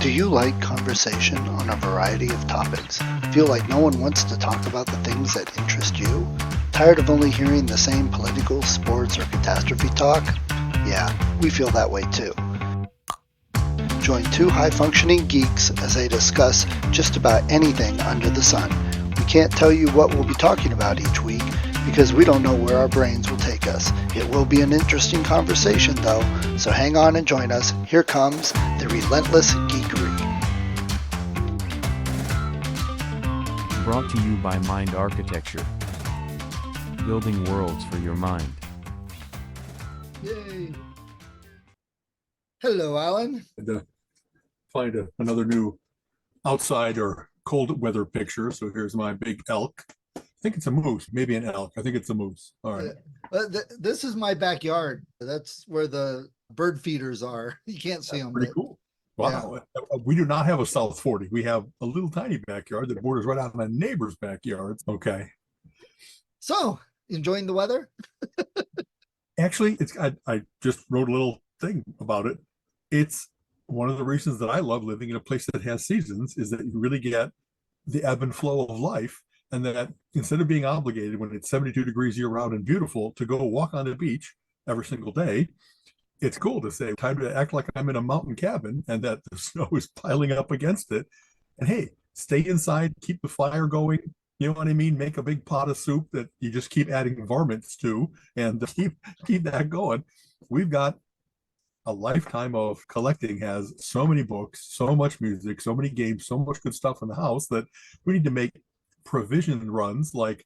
Do you like conversation on a variety of topics? Feel like no one wants to talk about the things that interest you? Tired of only hearing the same political, sports, or catastrophe talk? Yeah, we feel that way too. Join two high-functioning geeks as they discuss just about anything under the sun. We can't tell you what we'll be talking about each week because we don't know where our brains will take us. It will be an interesting conversation though, so hang on and join us. Here comes the Relentless Geekery. Brought to you by Mind Architecture. Building worlds for your mind. Yay! Hello, Alan. To find another new outside or cold weather picture. So here's my big elk. I think it's a moose, maybe an elk. I think it's a moose. All right. This is my backyard. That's where the bird feeders are. You can't see them. Pretty cool. Wow. Yeah. We do not have a South 40. We have a little tiny backyard that borders right on my neighbor's backyard. Okay. So, enjoying the weather? Actually, I just wrote a little thing about it. It's one of the reasons that I love living in a place that has seasons is that you really get the ebb and flow of life, and that instead of being obligated when it's 72 degrees year round and beautiful to go walk on the beach every single day, it's cool to say time to act like I'm in a mountain cabin and that the snow is piling up against it. And hey, stay inside, keep the fire going. You know what I mean? Make a big pot of soup that you just keep adding varmints to and keep that going. We've got a lifetime of collecting, has so many books, so much music, so many games, so much good stuff in the house that we need to make provision runs like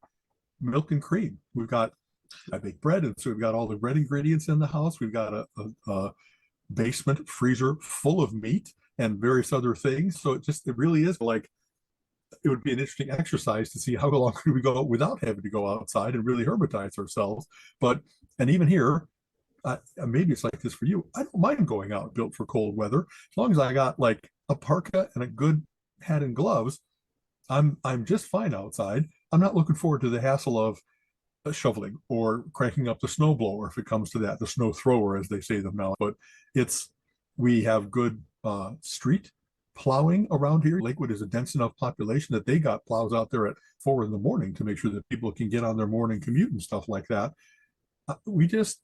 milk and cream. I bake bread, and so we've got all the bread ingredients in the house. We've got a basement freezer full of meat and various other things. So it really is like, it would be an interesting exercise to see how long could we go without having to go outside and really hermitize ourselves. And even here, maybe it's like this for you. I don't mind going out built for cold weather as long as I got like a parka and a good hat and gloves. I'm just fine outside. I'm not looking forward to the hassle of shoveling or cranking up the snow blower if it comes to that, the snow thrower as they say them now. But we have good street plowing around here. Lakewood is a dense enough population that they got plows out there at 4 a.m. to make sure that people can get on their morning commute and stuff like that. We just,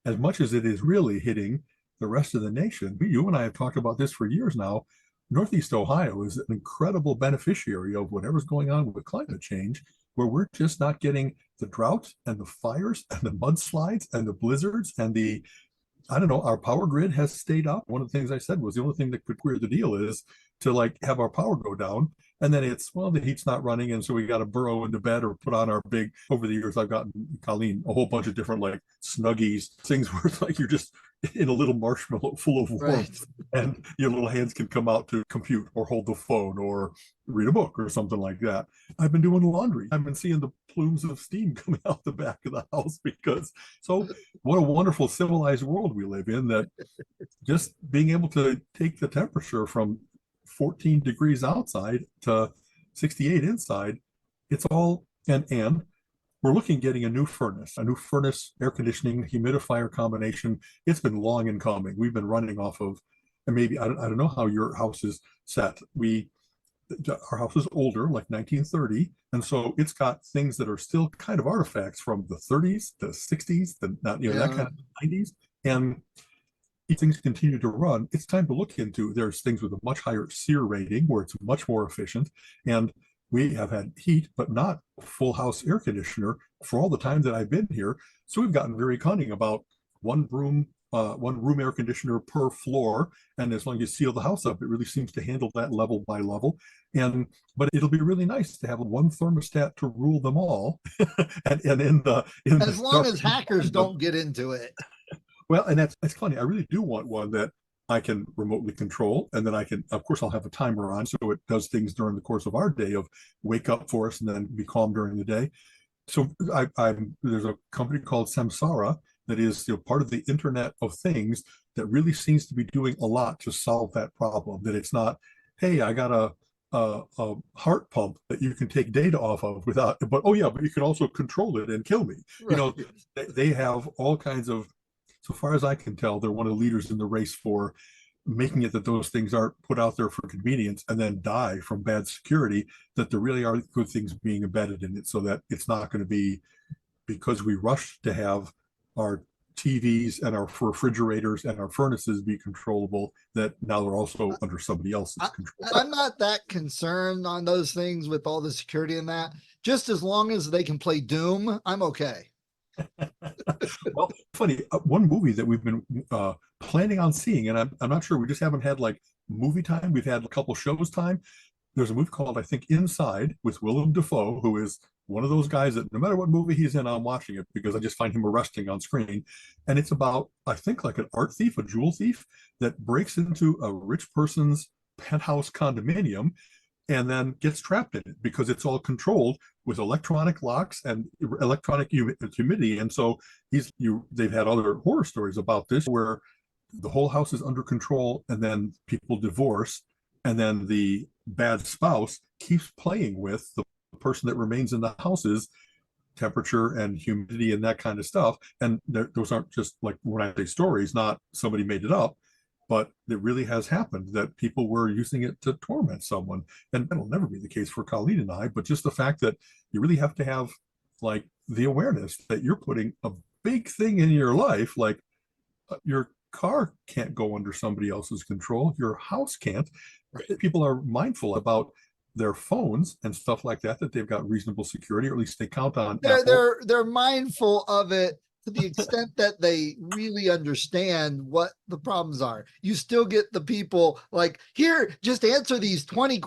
as much as it is really hitting the rest of the nation, you and I have talked about this for years now. Northeast Ohio is an incredible beneficiary of whatever's going on with climate change, where we're just not getting the drought and the fires and the mudslides and the blizzards and our power grid has stayed up. One of the things I said was the only thing that could queer the deal is to like have our power go down. And then the heat's not running. And so we got to burrow into bed or put on over the years, I've gotten Colleen a whole bunch of different like Snuggies, things where it's like you're just in a little marshmallow full of warmth, right, and your little hands can come out to compute or hold the phone or read a book or something like that. I've been doing laundry. I've been seeing the plumes of steam coming out the back of the house what a wonderful civilized world we live in, that just being able to take the temperature from 14 degrees outside to 68 inside, it's all, and we're looking at getting a new furnace, air conditioning, humidifier combination. It's been long in coming. We've been running off of, and maybe, I don't know how your house is set. Our house is older, like 1930. And so it's got things that are still kind of artifacts from the 30s, the 60s, that kind of 90s. And things continue to run. It's time to look into, there's things with a much higher SEER rating where it's much more efficient. And we have had heat, but not full house air conditioner for all the time that I've been here. So we've gotten very cunning about one room air conditioner per floor. And as long as you seal the house up, it really seems to handle that level by level. But it'll be really nice to have one thermostat to rule them all. and as long as hackers don't get into it. Well, and that's funny. I really do want one that I can remotely control, and then of course, I'll have a timer on so it does things during the course of our day of wake up for us and then be calm during the day. So there's a company called Samsara that is part of the Internet of Things that really seems to be doing a lot to solve that problem. That it's not, hey, I got a heart pump that you can take data off of but you can also control it and kill me. Right. They have all kinds of, so far as I can tell, they're one of the leaders in the race for making it that those things aren't put out there for convenience and then die from bad security, that there really are good things being embedded in it, so that it's not going to be because we rush to have our TVs and our refrigerators and our furnaces be controllable, that now they're also under somebody else's control. I'm not that concerned on those things with all the security and that. Just as long as they can play Doom, I'm okay. Well, funny, one movie that we've been planning on seeing, and I'm not sure, we just haven't had like movie time. We've had a couple shows time. There's a movie called, I think, Inside, with Willem Dafoe, who is one of those guys that no matter what movie he's in, I'm watching it because I just find him arresting on screen. And it's about, I think, like an art thief, a jewel thief that breaks into a rich person's penthouse condominium and then gets trapped in it because it's all controlled with electronic locks and electronic humidity. And so they've had other horror stories about this where the whole house is under control and then people divorce, and then the bad spouse keeps playing with the person that remains in the house's temperature and humidity and that kind of stuff. And those aren't just like, when I say stories, not somebody made it up, but it really has happened that people were using it to torment someone. And that'll never be the case for Colleen and I, but just the fact that you really have to have like the awareness that you're putting a big thing in your life, like your car can't go under somebody else's control, your house can't. People are mindful about their phones and stuff like that, that they've got reasonable security, or at least they count on. They're mindful of it to the extent that they really understand what the problems are. You still get the people like, here, just answer these 20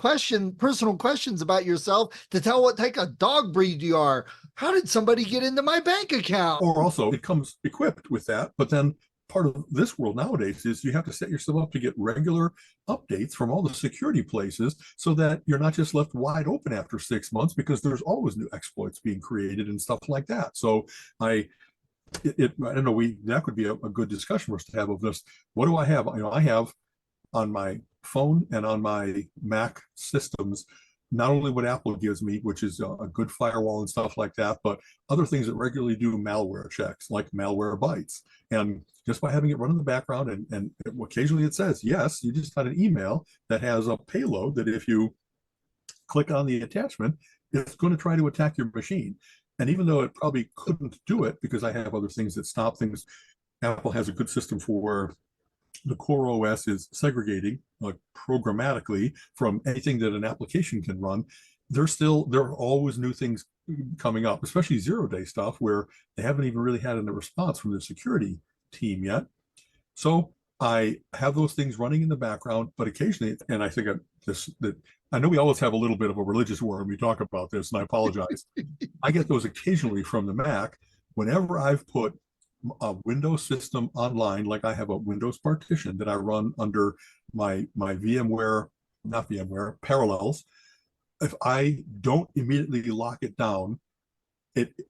personal questions about yourself to tell what type of dog breed you are. How did somebody get into my bank account? Or also it comes equipped with that, but then part of this world nowadays is you have to set yourself up to get regular updates from all the security places, so that you're not just left wide open after 6 months, because there's always new exploits being created and stuff like that. So I don't know, that could be a good discussion for us to have of this. What do I have? I have on my phone and on my Mac systems, not only what Apple gives me, which is a good firewall and stuff like that, but other things that regularly do malware checks, like Malwarebytes. And just by having it run in the background, and occasionally it says, yes, you just got an email that has a payload that if you click on the attachment, it's going to try to attack your machine. And even though it probably couldn't do it because I have other things that stop things, Apple has a good system for the core OS is segregating programmatically from anything that an application can run. There are always new things coming up, especially 0-day stuff where they haven't even really had a response from the security team yet. So I have those things running in the background, but occasionally, and I think I know we always have a little bit of a religious war when we talk about this, and I apologize. I get those occasionally from the Mac whenever I've put a Windows system online, like I have a Windows partition that I run under my VMware, not VMware, Parallels. If I don't immediately lock it down,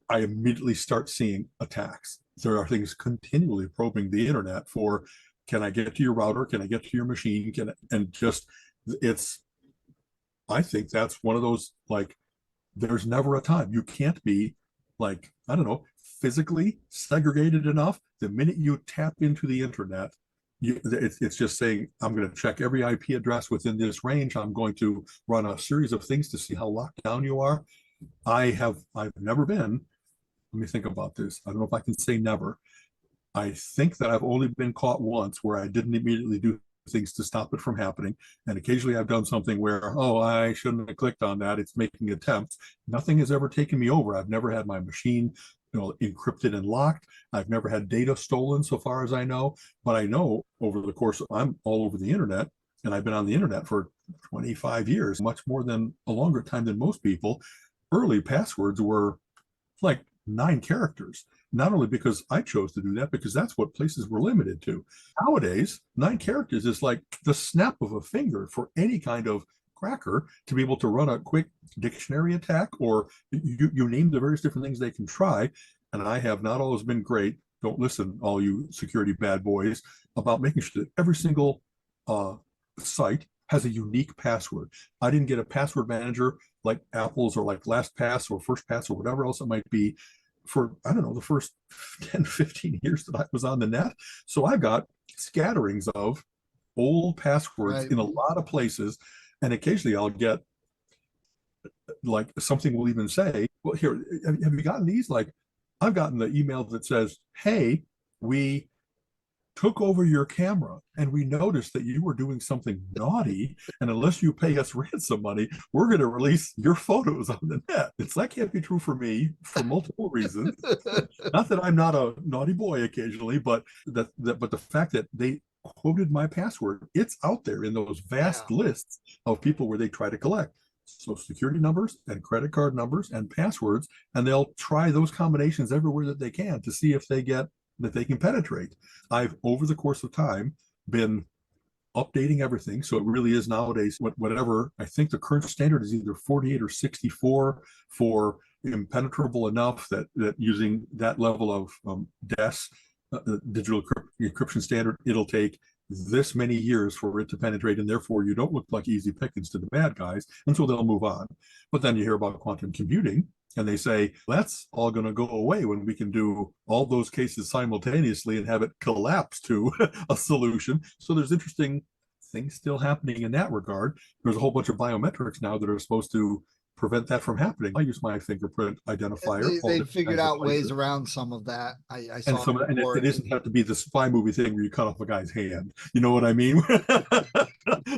I immediately start seeing attacks. There are things continually probing the internet for, can I get to your router? Can I get to your machine? I think that's one of those, like, there's never a time. You can't be like, I don't know, physically segregated enough. The minute you tap into the internet, it's just saying, I'm going to check every IP address within this range. I'm going to run a series of things to see how locked down you are. I've never been, let me think about this. I don't know if I can say never. I think that I've only been caught once where I didn't immediately do things to stop it from happening. And occasionally I've done something where, I shouldn't have clicked on that. It's making attempts. Nothing has ever taken me over. I've never had my machine encrypted and locked. I've never had data stolen so far as I know, but I know over the course, I'm all over the internet, and I've been on the internet for 25 years, much more than a longer time than most people. Early passwords were like 9 characters, not only because I chose to do that, because that's what places were limited to. Nowadays, 9 characters is like the snap of a finger for any kind of cracker to be able to run a quick dictionary attack, or you name the various different things they can try. And I have not always been great, don't listen, all you security bad boys, about making sure that every single site has a unique password. I didn't get a password manager like Apple's or like LastPass or FirstPass or whatever else it might be for, I don't know, the first 10, 15 years that I was on the net. So I got scatterings of old passwords Right. in a lot of places. And occasionally I'll get like something will even say, well, here, have you gotten these? Like, I've gotten the email that says, hey, we took over your camera and we noticed that you were doing something naughty. And unless you pay us ransom money, we're going to release your photos on the net. That can't be true for me for multiple reasons. Not that I'm not a naughty boy occasionally, but but the fact that they quoted my password, it's out there in those vast lists of people where they try to collect social security numbers and credit card numbers and passwords, and they'll try those combinations everywhere that they can to see if they can penetrate. I've, over the course of time, been updating everything. So it really is nowadays whatever. I think the current standard is either 48 or 64 for impenetrable enough that using that level of DES, digital encryption standard, it'll take this many years for it to penetrate, and therefore you don't look like easy pickings to the bad guys, and so they'll move on. But then you hear about quantum computing, and they say that's all going to go away when we can do all those cases simultaneously and have it collapse to a solution. So there's interesting things still happening in that regard. There's a whole bunch of biometrics now that are supposed to prevent that from happening. I use my fingerprint identifier. They figured out ways around some of that. I saw and it doesn't have to be the spy movie thing where you cut off a guy's hand. You know what I mean?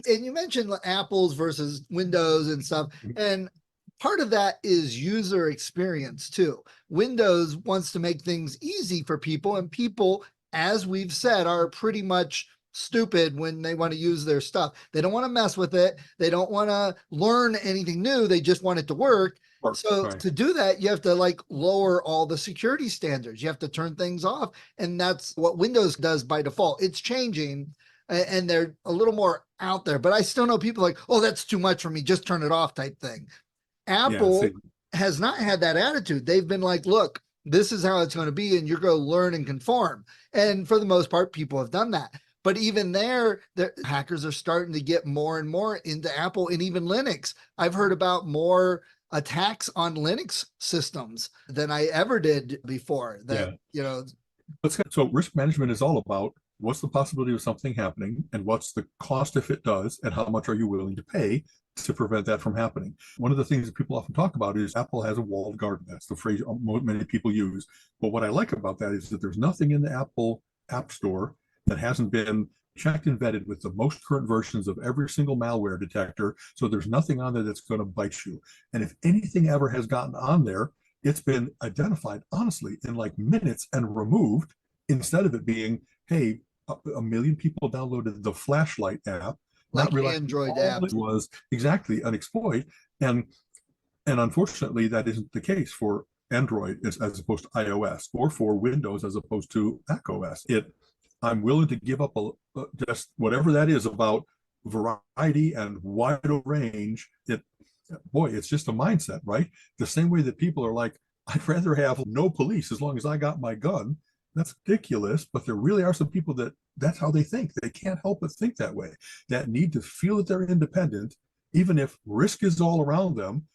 And you mentioned Apple's versus Windows and stuff. And part of that is user experience too. Windows wants to make things easy for people, and people, as we've said, are pretty much stupid when they want to use their stuff. They don't want to mess with it. They don't want to learn anything new. They just want it to work. So to do that, you have to like lower all the security standards. You have to turn things off. And that's what Windows does by default. It's changing, and they're a little more out there, but I still know people like, oh, that's too much for me. Just turn it off type thing. Apple has not had that attitude. They've been like, look, this is how it's going to be, and you're going to learn and conform. And for the most part, people have done that. But even there, the hackers are starting to get more and more into Apple and even Linux. I've heard about more attacks on Linux systems than I ever did before. So risk management is all about what's the possibility of something happening and what's the cost if it does, and how much are you willing to pay to prevent that from happening. One of the things that people often talk about is Apple has a walled garden. That's the phrase many people use. But what I like about that is that there's nothing in the Apple App Store that hasn't been checked and vetted with the most current versions of every single malware detector. So there's nothing on there that's going to bite you. And if anything ever has gotten on there, it's been identified honestly in like minutes and removed, instead of it being, hey, a million people downloaded the flashlight app, like not realizing Android app was exactly an exploit. And unfortunately, that isn't the case for Android as opposed to iOS, or for Windows as opposed to macOS. I'm willing to give up just whatever that is about variety and wide range. It's just a mindset, right? The same way that people are like, I'd rather have no police as long as I got my gun. That's ridiculous, but there really are some people that's how they think. They can't help but think that way, that need to feel that they're independent, even if risk is all around them,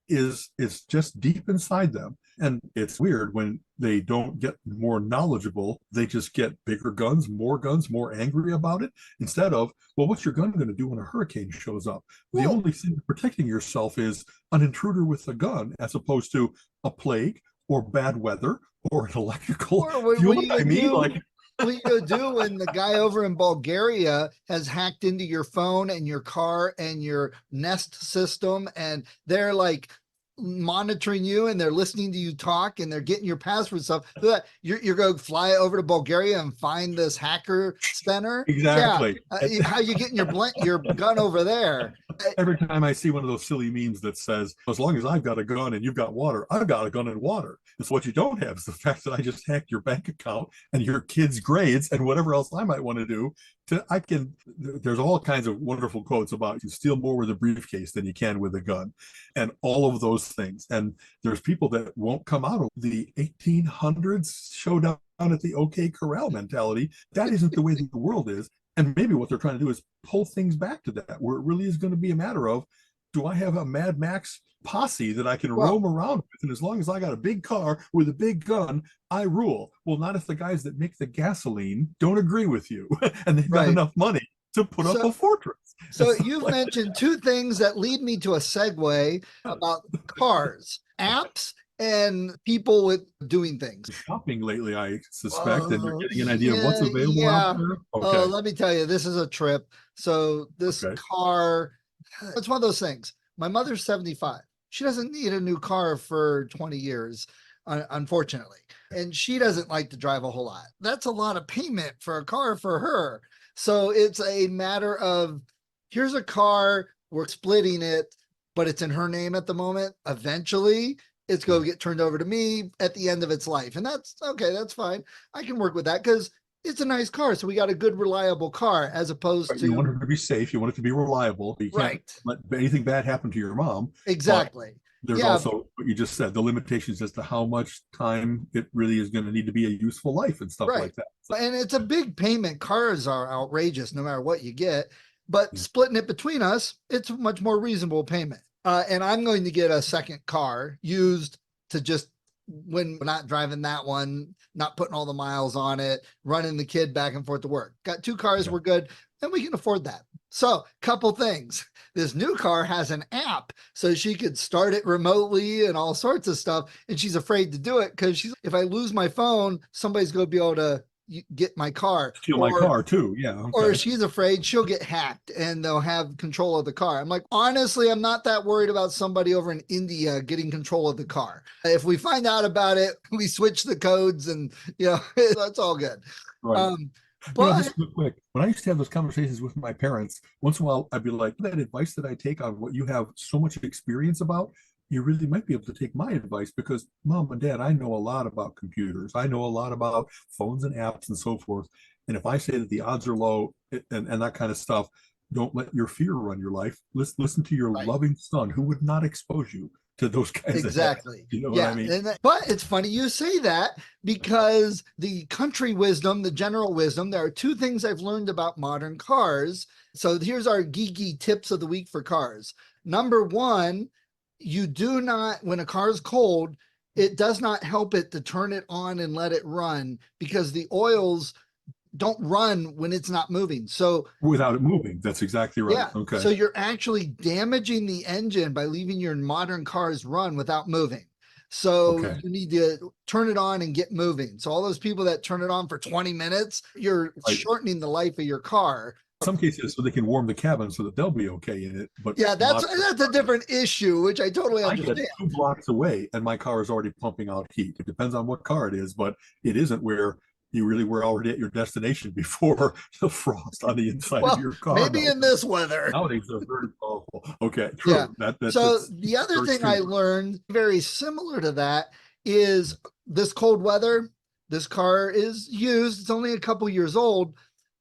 is just deep inside them. And it's weird when they don't get more knowledgeable, they just get bigger guns, more angry about it, instead of, well, what's your gun going to do when a hurricane shows up? The only thing protecting yourself is an intruder with a gun, as opposed to a plague or bad weather or an electrical. What you do when the guy over in Bulgaria has hacked into your phone and your car and your Nest system, and they're like monitoring you and they're listening to you talk and they're getting your password stuff. You're going to fly over to Bulgaria and find this hacker center. Exactly. Yeah. How you getting your gun over there? Every time I see one of those silly memes that says, as long as I've got a gun and you've got water, I've got a gun and water. And so what you don't have is the fact that I just hacked your bank account and your kids' grades and whatever else I might want to do. There's all kinds of wonderful quotes about you steal more with a briefcase than you can with a gun, and all of those things. And there's people that won't come out of the 1800s showdown at the OK Corral mentality. That isn't the way the world is. And maybe what they're trying to do is pull things back to that, where it really is going to be a matter of, do I have a Mad Max posse that I can Well, roam around with? And as long as I got a big car with a big gun, I rule. Well, not if the guys that make the gasoline don't agree with you and they've got right. enough money to put up So a fortress. And So stuff you've like mentioned two things that lead me to a segue that. about cars, apps, and people with doing things. Shopping lately, I suspect, and you're getting an idea of what's Yeah, available out yeah. there. Oh, Okay. let me tell you, this is a trip. So this Okay. car, it's one of those things. My mother's 75. She doesn't need a new car for 20 years, unfortunately. And she doesn't like to drive a whole lot. That's a lot of payment for a car for her. So it's a matter of here's a car, we're splitting it, but it's in her name at the moment. Eventually, it's going to get turned over to me at the end of its life. And that's okay, that's fine. I can work with that because it's a nice car. So we got a good, reliable car as opposed You want to, her to be safe. You want it to be reliable. You can't right. let anything bad happen to your mom. But Exactly. there's Yeah. also what you just said, the limitations as to how much time it really is going to need to be a useful life and stuff Right. like that. So, And it's a big payment. Cars are outrageous no matter what you get, but Yeah. splitting it between us, it's a much more reasonable payment. And I'm going to get a second car used to just when we're not driving that one, not putting all the miles on it, running the kid back and forth to work. Got two cars, Yeah. we're good, and we can afford that. So, couple things. This new car has an app, so she could start it remotely and all sorts of stuff. And she's afraid to do it because she's if I lose my phone, somebody's going to be able to get my car. Steal my car too. Yeah. Or Okay. she's afraid she'll get hacked and they'll have control of the car. I'm like, honestly, I'm not that worried about somebody over in India getting control of the car. If we find out about it, we switch the codes and, that's all good. Right. But Just real quick, when I used to have those conversations with my parents, once in a while I'd be like, that advice that I take on what you have so much experience about, you really might be able to take my advice because mom and dad, I know a lot about computers. I know a lot about phones and apps and so forth. And if I say that the odds are low and that kind of stuff, don't let your fear run your life. Listen to your right. loving son who would not expose you to those kinds Exactly. of, you know yeah. what I mean? But it's funny you say that because the country wisdom, the general wisdom, there are two things I've learned about modern cars. So here's our geeky tips of the week for cars. Number one, you do not, when a car is cold, it does not help it to turn it on and let it run because the oils don't run when it's not moving. So Without it moving. That's exactly right. yeah. Okay. So you're actually damaging the engine by leaving your modern cars run without moving. So Okay. you need to turn it on and get moving. So all those people that turn it on for 20 minutes, you're Right. shortening the life of your car. Some cases so they can warm the cabin so that they'll be okay in it. But Yeah, that's a different issue, which I totally I understand. get 2 blocks away and my car is already pumping out heat. It depends on what car it is, but it isn't where you really were already at your destination before the frost on the inside of your car. Maybe in this weather. Nowadays they're very powerful. Okay, true. Yeah. So That's the other very thing true. I learned very similar to that is this cold weather. This car is used. It's only a couple years old,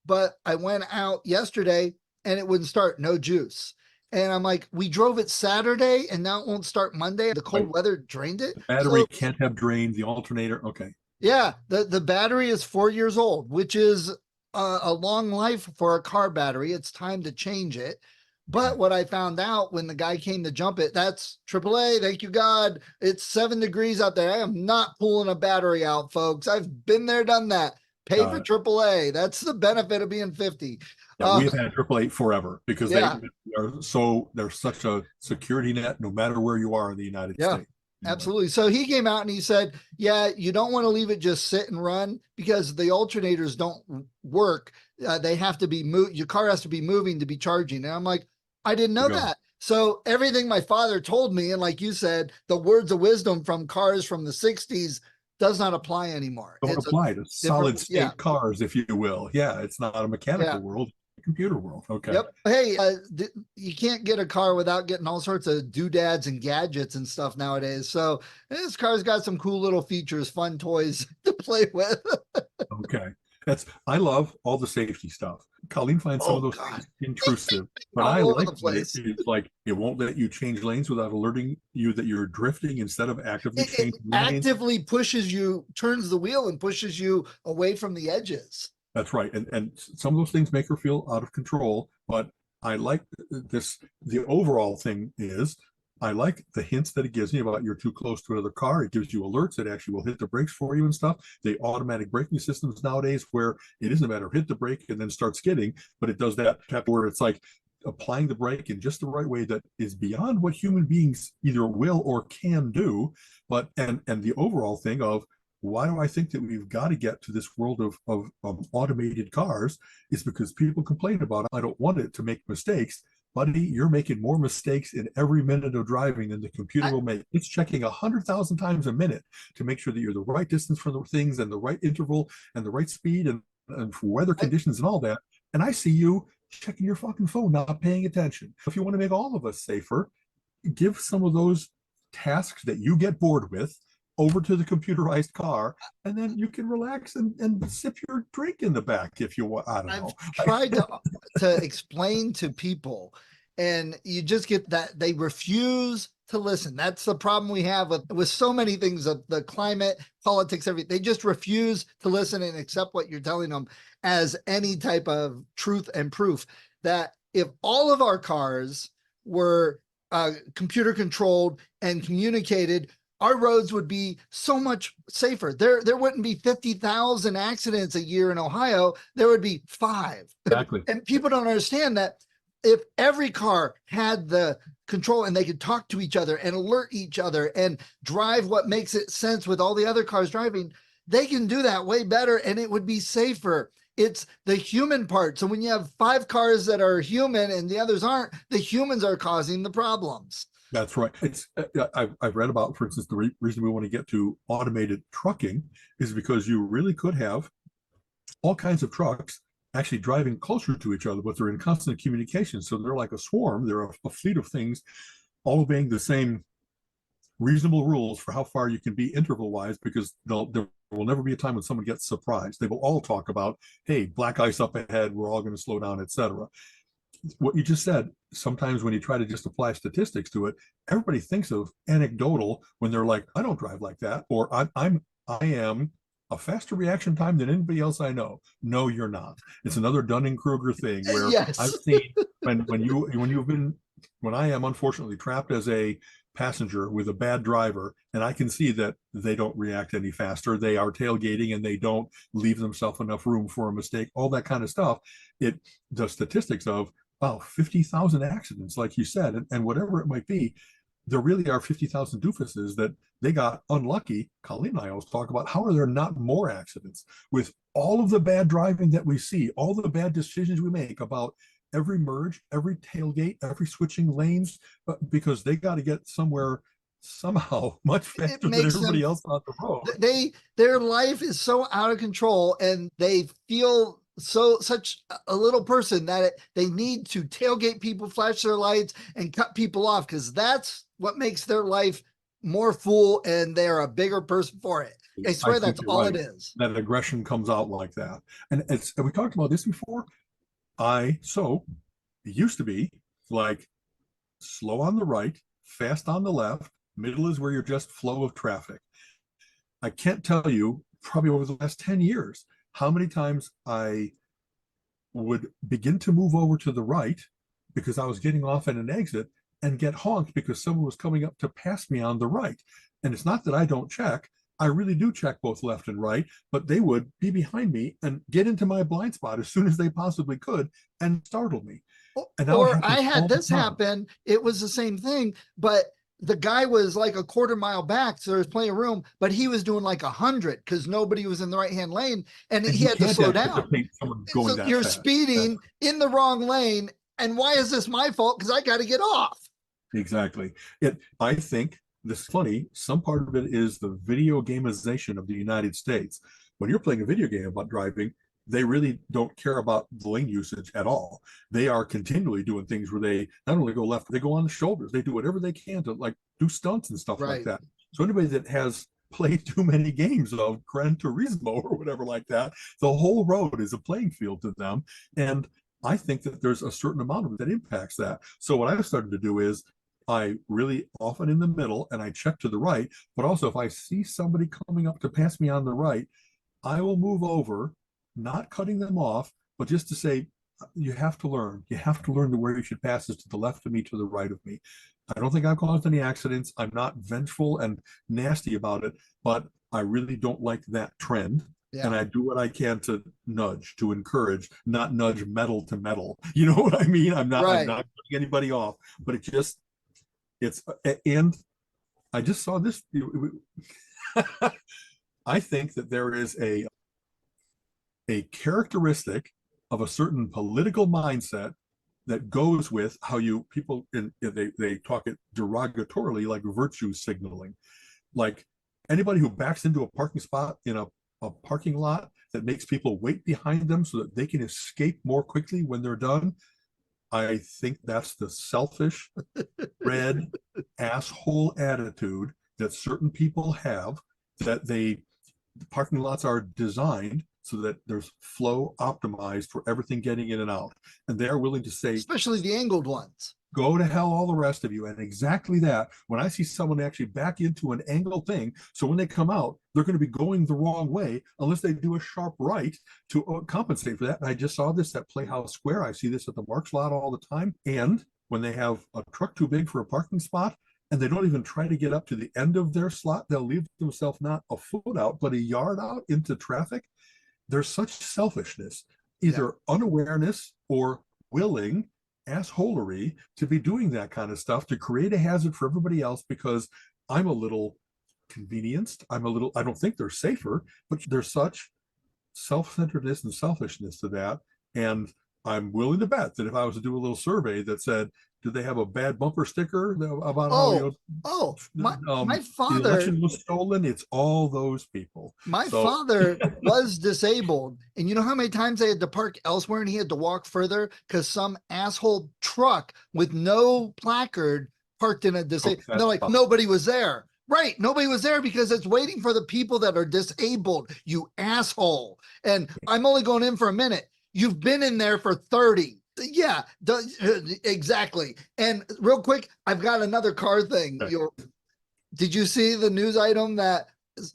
but I went out yesterday and it wouldn't start, no juice. And I'm like, we drove it Saturday and now it won't start Monday. The cold Right. weather drained it. The battery can't have drained, the alternator. Okay. Yeah, the battery is 4 years old, which is a long life for a car battery. It's time to change it. But what I found out when the guy came to jump it, that's AAA. Thank you, God. It's 7 degrees out there. I am not pulling a battery out, folks. I've been there, done that. Pay for AAA. That's the benefit of being 50. Yeah, we've had AAA forever because yeah. they're such a security net no matter where you are in the United States. Absolutely. So he came out and he said, yeah, you don't want to leave it just sit and run because the alternators don't work. They have to be moved. Your car has to be moving to be charging. And I'm like, I didn't know that. So everything my father told me, and like you said, the words of wisdom from cars from the 60s does not apply anymore. Don't apply to solid state cars, if you will. Yeah, it's not a mechanical world. Computer world. Okay. Yep. Hey, you can't get a car without getting all sorts of doodads and gadgets and stuff nowadays. So this car's got some cool little features, fun toys to play with. Okay. I love all the safety stuff. Colleen finds some of those things intrusive, but I like it's like it won't let you change lanes without alerting you that you're drifting instead of actively changing lanes. Actively pushes you, turns the wheel and pushes you away from the edges. That's right. And some of those things make her feel out of control, but I like this. The overall thing is, I like the hints that it gives me about you're too close to another car. It gives you alerts. It actually will hit the brakes for you and stuff. The automatic braking systems nowadays, where it isn't a matter of hit the brake and then start skidding, but it does that where it's like applying the brake in just the right way that is beyond what human beings either will or can do. But and the overall thing of, why do I think that we've got to get to this world of automated cars, is because people complain about it. I don't want it to make mistakes. Buddy, you're making more mistakes in every minute of driving than the computer will make. It's checking 100,000 times a minute to make sure that you're the right distance for the things and the right interval and the right speed and for weather conditions and all that. And I see you checking your fucking phone, not paying attention. If you want to make all of us safer, give some of those tasks that you get bored with over to the computerized car, and then you can relax and sip your drink in the back if you want. I don't know. I've tried to explain to people, and you just get that they refuse to listen. That's the problem we have with so many things of the climate, politics, everything. They just refuse to listen and accept what you're telling them as any type of truth and proof. That if all of our cars were computer controlled and communicated, our roads would be so much safer. There wouldn't be 50,000 accidents a year in Ohio. There would be 5. Exactly. And people don't understand that if every car had the control and they could talk to each other and alert each other and drive what makes it sense with all the other cars driving, they can do that way better and it would be safer. It's the human part. So when you have 5 cars that are human and the others aren't, the humans are causing the problems. That's right. It's I've read about, for instance, the reason we want to get to automated trucking is because you really could have all kinds of trucks actually driving closer to each other, but they're in constant communication. So they're like a swarm. They're a fleet of things, all obeying the same reasonable rules for how far you can be interval wise, because there will never be a time when someone gets surprised. They will all talk about, hey, black ice up ahead, we're all going to slow down, etc. What you just said, sometimes when you try to just apply statistics to it, everybody thinks of anecdotal when they're like, I don't drive like that, or I am a faster reaction time than anybody else I know. No, you're not. It's another Dunning-Kruger thing where Yes. I've seen when I am unfortunately trapped as a passenger with a bad driver, and I can see that they don't react any faster. They are tailgating and they don't leave themselves enough room for a mistake, all that kind of stuff. The statistics of, wow, 50,000 accidents, like you said, and whatever it might be, there really are 50,000 doofuses that they got unlucky. Colleen and I always talk about, how are there not more accidents with all of the bad driving that we see, all the bad decisions we make about every merge, every tailgate, every switching lanes, because they got to get somewhere somehow much faster than everybody else on the road. Their life is so out of control, and they feel such a little person that they need to tailgate people, flash their lights, and cut people off, because that's what makes their life more full, and they're a bigger person for it. I swear that's all it is. That aggression comes out like that. And we talked about this before. It used to be like slow on the right, fast on the left, middle is where you're just flow of traffic. I can't tell you, probably over the last 10 years, how many times I would begin to move over to the right because I was getting off at an exit and get honked because someone was coming up to pass me on the right. And it's not that I don't check. I really do check both left and right, but they would be behind me and get into my blind spot as soon as they possibly could and startle me. And or I had this happen. It was the same thing, but the guy was like a quarter mile back, so there was plenty of room, but he was doing like 100 because nobody was in the right hand lane, and he had to slow down. So you're speeding in the wrong lane, and why is this my fault? Because I got to get off. Exactly. I think this is funny. Some part of it is the video gamization of the United States. When you're playing a video game about driving, they really don't care about the lane usage at all. They are continually doing things where they not only go left, but they go on the shoulders. They do whatever they can to like do stunts and stuff like that. So anybody that has played too many games of Gran Turismo or whatever like that, the whole road is a playing field to them. And I think that there's a certain amount of it that impacts that. So what I've started to do is I really often in the middle and I check to the right, but also if I see somebody coming up to pass me on the right, I will move over, not cutting them off, but just to say, you have to learn. You have to learn the where you should pass is to the left of me, to the right of me. I don't think I've caused any accidents. I'm not vengeful and nasty about it, but I really don't like that trend. Yeah. And I do what I can to nudge, to encourage, not nudge metal to metal. You know what I mean? I'm not cutting anybody off, but it's, and I just saw this. I think that there is a characteristic of a certain political mindset that goes with how you people they talk it derogatorily, like virtue signaling. Like anybody who backs into a parking spot in a parking lot that makes people wait behind them so that they can escape more quickly when they're done. I think that's the selfish, red asshole attitude that certain people have, that the parking lots are designed so that there's flow optimized for everything getting in and out. And they're willing to say, especially the angled ones, go to hell, all the rest of you. And exactly that, when I see someone actually back into an angled thing, so when they come out, they're going to be going the wrong way unless they do a sharp right to compensate for that. And I just saw this at Playhouse Square. I see this at the Marks lot all the time. And when they have a truck too big for a parking spot, and they don't even try to get up to the end of their slot, they'll leave themselves not a foot out, but a yard out into traffic. There's such selfishness, either unawareness or willing assholery to be doing that kind of stuff to create a hazard for everybody else, because I'm a little convenienced. I don't think they're safer, but there's such self-centeredness and selfishness to that. And I'm willing to bet that if I was to do a little survey that said, do they have a bad bumper sticker about my the father election was stolen? It's all those people. My father was disabled, and you know how many times they had to park elsewhere and he had to walk further because some asshole truck with no placard parked in a disabled. They're like, nobody was there. Right. Nobody was there because it's waiting for the people that are disabled, you asshole. And I'm only going in for a minute. You've been in there for 30. Yeah, exactly. And real quick, I've got another car thing. Okay. Did you see the news item that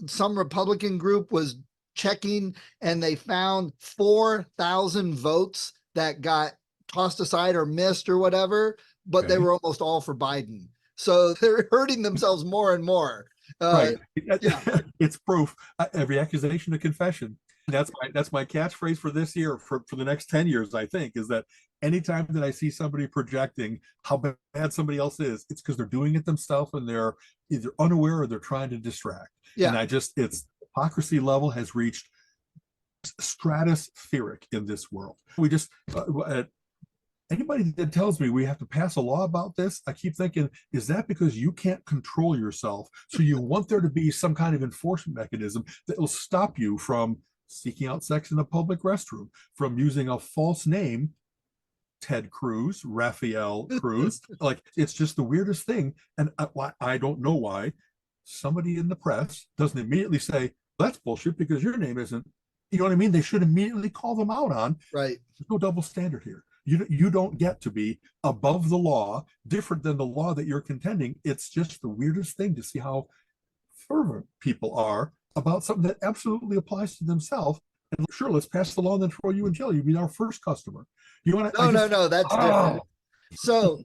some Republican group was checking and they found 4,000 votes that got tossed aside or missed or whatever, but they were almost all for Biden. So they're hurting themselves more and more. Right. Yeah. It's proof. Every accusation a confession. That's my catchphrase for this year, for the next 10 years, I think, is that anytime that I see somebody projecting how bad somebody else is, it's because they're doing it themselves and they're either unaware or they're trying to distract. Yeah. And its hypocrisy level has reached stratospheric in this world. We just, anybody that tells me we have to pass a law about this, I keep thinking, is that because you can't control yourself? So you want there to be some kind of enforcement mechanism that will stop you from seeking out sex in a public restroom, from using a false name, Ted Cruz, Raphael Cruz. Like, it's just the weirdest thing. And I don't know why somebody in the press doesn't immediately say, that's bullshit because your name isn't, you know what I mean? They should immediately call them out on. Right. There's no double standard here. You don't get to be above the law, different than the law that you're contending. It's just the weirdest thing to see how fervent people are about something that absolutely applies to themselves. And sure, let's pass the law and then throw you in jail. You'd be our first customer. You want to? No, that's different. So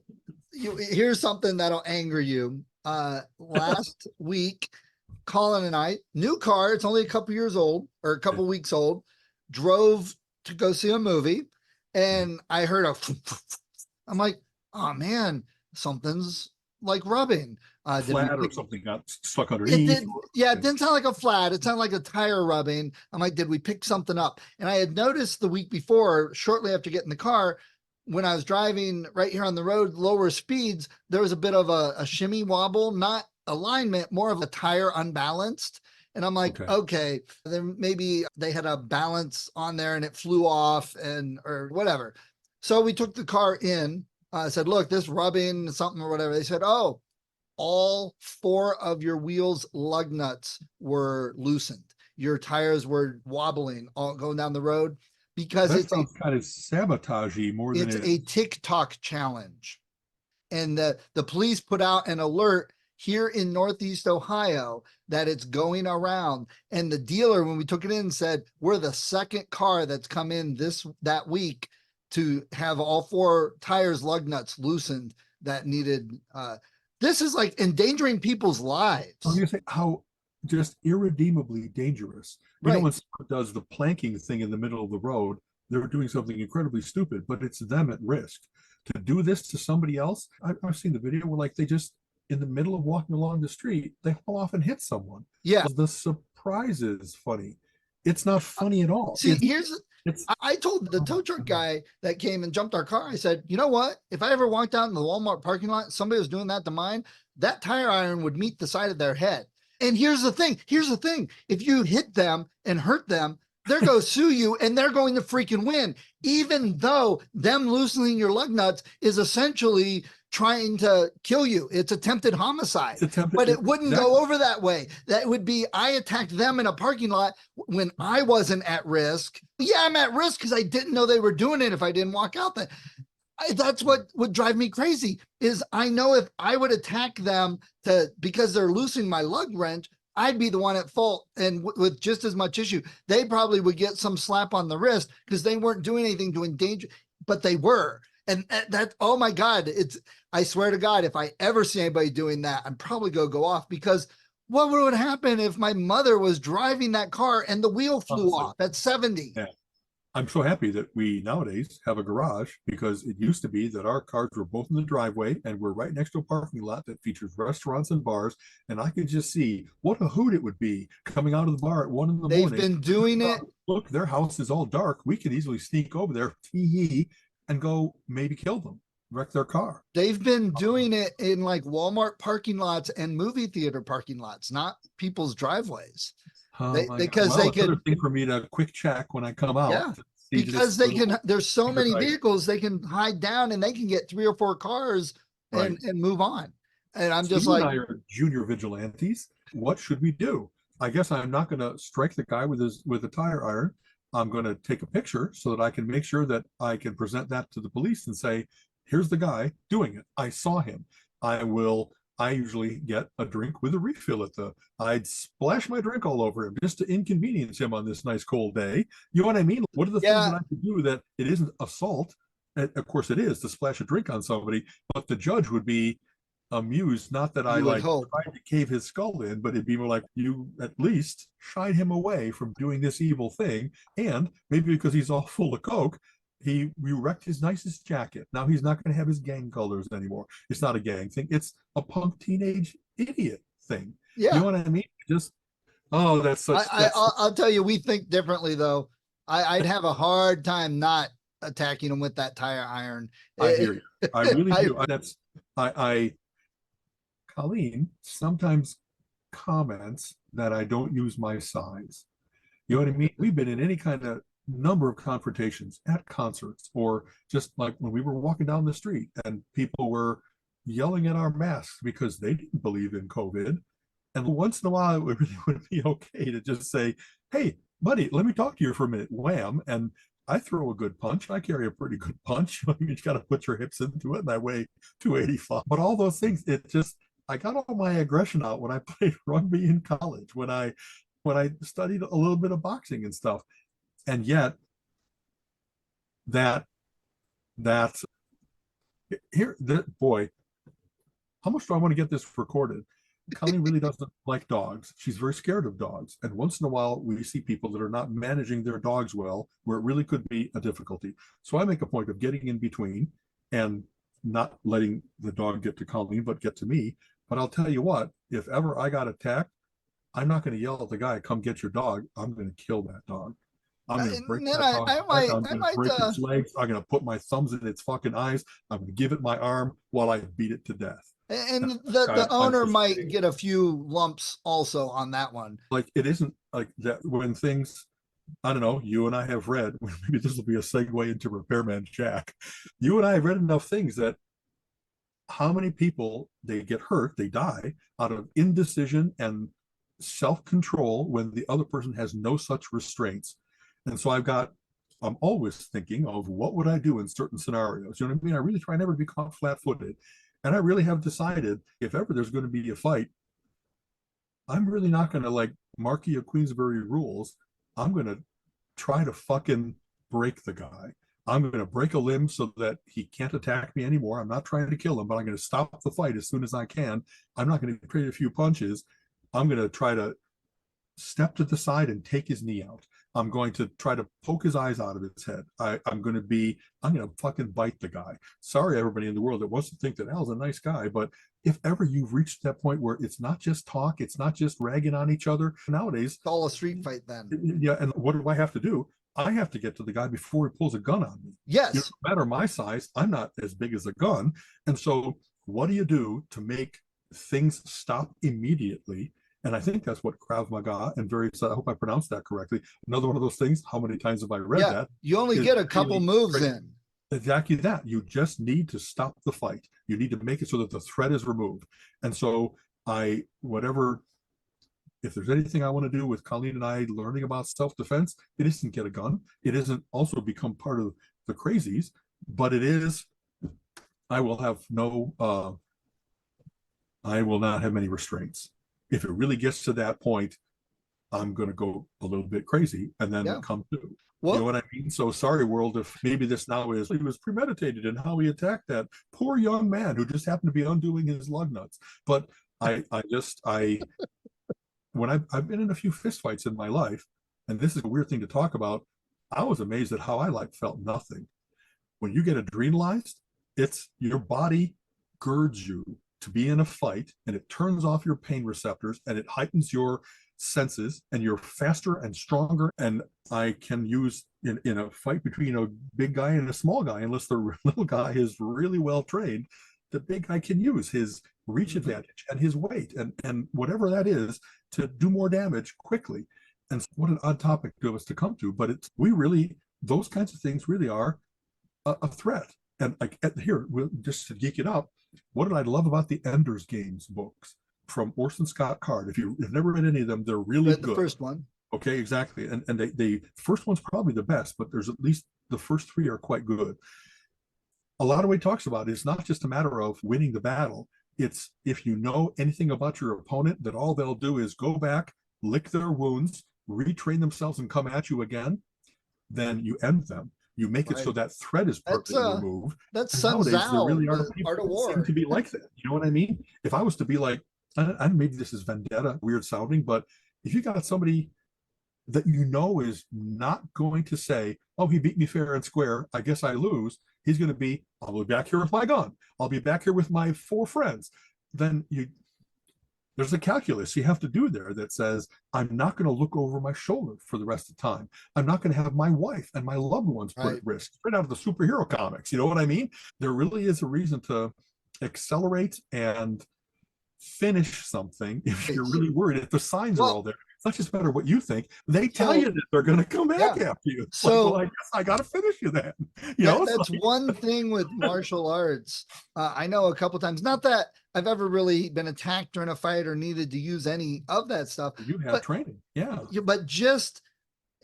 here's something that'll anger you. Last week, Colin and I, new car, it's only a couple years old or a couple weeks old, drove to go see a movie. And I heard I'm like, oh man, something's like rubbing. Flat or something got stuck underneath. It didn't sound like a flat. It sounded like a tire rubbing. I'm like, did we pick something up? And I had noticed the week before, shortly after getting the car, when I was driving right here on the road, lower speeds, there was a bit of a shimmy wobble, not alignment, more of a tire unbalanced. And I'm like, okay, then maybe they had a balance on there and it flew off or whatever. So we took the car in. I said, look, this rubbing something or whatever. They said, oh, all 4 of your wheels lug nuts were loosened. Your tires were wobbling all going down the road because that sounds kind of sabotagey more than it's a TikTok challenge. And the police put out an alert here in Northeast Ohio that it's going around. And the dealer, when we took it in, said, we're the second car that's come in that week to have all 4 tires lug nuts loosened that needed this is like endangering people's lives. I was gonna say how just irredeemably dangerous. You know, Right. when someone does the planking thing in the middle of the road, they're doing something incredibly stupid, but it's them at risk. To do this to somebody else, I've seen the video where like they just in the middle of walking along the street, they fall off and hit someone. Yeah. The surprise is funny. It's not funny at all. See, It's I told the tow truck guy that came and jumped our car, I said, you know what? If I ever walked out in the Walmart parking lot, somebody was doing that to mine, that tire iron would meet the side of their head. And here's the thing. If you hit them and hurt them, they're going to sue you and they're going to freaking win, even though them loosening your lug nuts is essentially trying to kill you. It's attempted homicide, but it wouldn't go over that way. That would be, I attacked them in a parking lot when I wasn't at risk. Yeah, I'm at risk because I didn't know they were doing it if I didn't walk out there. That's what would drive me crazy is I know if I would attack them because they're loosening my lug wrench, I'd be the one at fault and with just as much issue. They probably would get some slap on the wrist because they weren't doing anything to endanger, but they were. And that, oh my God, I swear to God, if I ever see anybody doing that, I'm probably going to go off because what would happen if my mother was driving that car and the wheel flew off at 70? Yeah. I'm so happy that we nowadays have a garage because it used to be that our cars were both in the driveway and we're right next to a parking lot that features restaurants and bars. And I could just see what a hoot it would be coming out of the bar at 1 a.m. They've been doing it. Look, their house is all dark. We could easily sneak over there, and go maybe kill them, wreck their car. They've been doing it in like Walmart parking lots and movie theater parking lots, not people's driveways. Because they could thing for me to quick check when I come out. Yeah, because they can. There's so many vehicles they can hide down, and they can get 3 or 4 cars and move on. And I'm just like, I are junior vigilantes. What should we do? I guess I'm not going to strike the guy with a tire iron. I'm going to take a picture so that I can make sure that I can present that to the police and say, here's the guy doing it. I saw him. I usually get a drink with a refill I'd splash my drink all over him just to inconvenience him on this nice cold day. You know what I mean? What are the things that I could do that it isn't assault? And of course it is to splash a drink on somebody, but the judge would be amused, not that I tried to cave his skull in, but it'd be more like you at least shied him away from doing this evil thing. And maybe because he's all full of coke, we wrecked his nicest jacket. Now he's not going to have his gang colors anymore. It's not a gang thing. It's a punk teenage idiot thing. Yeah. You know what I mean? Just, oh, that's such. I'll tell you, we think differently though. I'd have a hard time not attacking him with that tire iron. I hear you. I really do. Colleen sometimes comments that I don't use my size. You know what I mean? We've been in any kind of number of confrontations at concerts or just like when we were walking down the street and people were yelling at our masks because they didn't believe in COVID. And once in a while, it really would be okay to just say, hey, buddy, let me talk to you for a minute. Wham. And I throw a good punch. I carry a pretty good punch. You got to put your hips into it and I weigh 285. But all those things, I got all my aggression out when I played rugby in college, when I studied a little bit of boxing and stuff. And yet boy, how much do I want to get this recorded? Colleen really doesn't like dogs. She's very scared of dogs. And once in a while, we see people that are not managing their dogs well, where it really could be a difficulty. So I make a point of getting in between and not letting the dog get to Colleen, but get to me. But I'll tell you what, if ever I got attacked, I'm not going to yell at the guy, come get your dog. I'm going to kill that dog. I'm going to break that dog. I'm going to break its legs. I'm going to put my thumbs in its fucking eyes. I'm going to give it my arm while I beat it to death. And the owner might get a few lumps also on that one. Like it isn't like that when things, I don't know, you and I have read, maybe this will be a segue into Repairman Jack. You and I have read enough things that how many people they get hurt, they die out of indecision and self-control when the other person has no such restraints. And so I'm always thinking of what would I do in certain scenarios. You know what I mean? I really try never to be caught flat-footed. And I really have decided if ever there's going to be a fight, I'm really not going to like Marquis of Queensberry rules. I'm going to try to fucking break the guy. I'm going to break a limb so that he can't attack me anymore. I'm not trying to kill him, but I'm going to stop the fight as soon as I can. I'm not going to trade a few punches. I'm going to try to step to the side and take his knee out. I'm going to try to poke his eyes out of his head. I'm going to fucking bite the guy. Sorry, everybody in the world that wants to think that Al's a nice guy, but if ever you've reached that point where it's not just talk, it's not just ragging on each other nowadays. It's all a street fight then. Yeah. And what do I have to do? I have to get to the guy before he pulls a gun on me. Yes. No matter my size, I'm not as big as a gun. And so what do you do to make things stop immediately? And I think that's what Krav Maga and various, I hope I pronounced that correctly. Another one of those things, how many times have I read that? You only get a couple moves in. Exactly that. You just need to stop the fight. You need to make it so that the threat is removed. And so if there's anything I want to do with Colleen and I learning about self-defense, it isn't get a gun. It isn't also become part of the crazies, but it is, I will not have many restraints. If it really gets to that point, I'm going to go a little bit crazy and then come to. You know what I mean? So sorry, world, if maybe this now is, he was premeditated in how he attacked that poor young man who just happened to be undoing his lug nuts. But when I've been in a few fistfights in my life, and this is a weird thing to talk about, I was amazed at how I felt nothing. When you get adrenalized, it's your body girds you to be in a fight, and it turns off your pain receptors and it heightens your senses, and you're faster and stronger. And I can use in a fight between a big guy and a small guy, unless the little guy is really well trained, the big guy can use his reach advantage and his weight and whatever that is to do more damage quickly. And so what an odd topic to us to come to, but those kinds of things really are a threat. And here, just to geek it up, what did I love about the Ender's Games books from Orson Scott Card? If you've never read any of them, they're really good. The first one. Okay, exactly. And the first one's probably the best, but there's at least the first three are quite good. A lot of what he talks about is not just a matter of winning the battle. It's if you know anything about your opponent, that all they'll do is go back, lick their wounds, retrain themselves, and come at you again, then you end them. You make it so that threat is perfectly removed. That's Sun Tzu. There really are people who seem to be like that. You know what I mean? If I was to be like, and maybe this is vendetta, weird sounding, but if you got somebody that you know is not going to say, oh, he beat me fair and square, I guess I lose. He's going to be, I'll be back here with my gun. I'll be back here with my 4 friends. Then there's a calculus you have to do there that says, I'm not going to look over my shoulder for the rest of the time. I'm not going to have my wife and my loved ones put at risk. Right out of the superhero comics. You know what I mean? There really is a reason to accelerate and finish something if you're really worried. If the signs are all there, it's not just matter what you think. They tell you that they're going to come back after you. So I guess I got to finish you then. That's one thing with martial arts. I know a couple times, not that I've ever really been attacked during a fight or needed to use any of that stuff. You have training. Yeah. But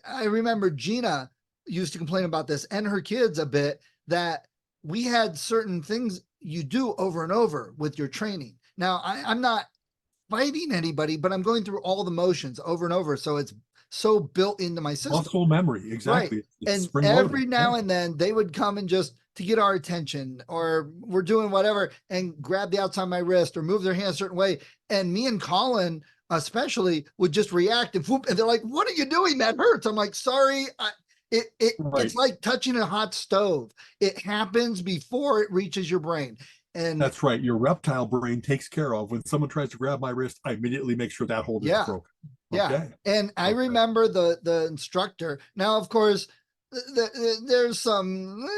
I remember Gina used to complain about this and her kids a bit, that we had certain things you do over and over with your training. Now, I'm not fighting anybody, but I'm going through all the motions over and over. So it's so built into my system. Muscle memory, exactly. Right. And every now and then they would come and just to get our attention, or we're doing whatever, and grab the outside of my wrist or move their hand a certain way. And me and Colin especially would just react and whoop, and they're like, what are you doing? That hurts. I'm like, sorry. It's like touching a hot stove. It happens before it reaches your brain. And that's right. Your reptile brain takes care of when someone tries to grab my wrist, I immediately make sure that hold is broken. Yeah. And I remember the instructor. Now, of course, there's some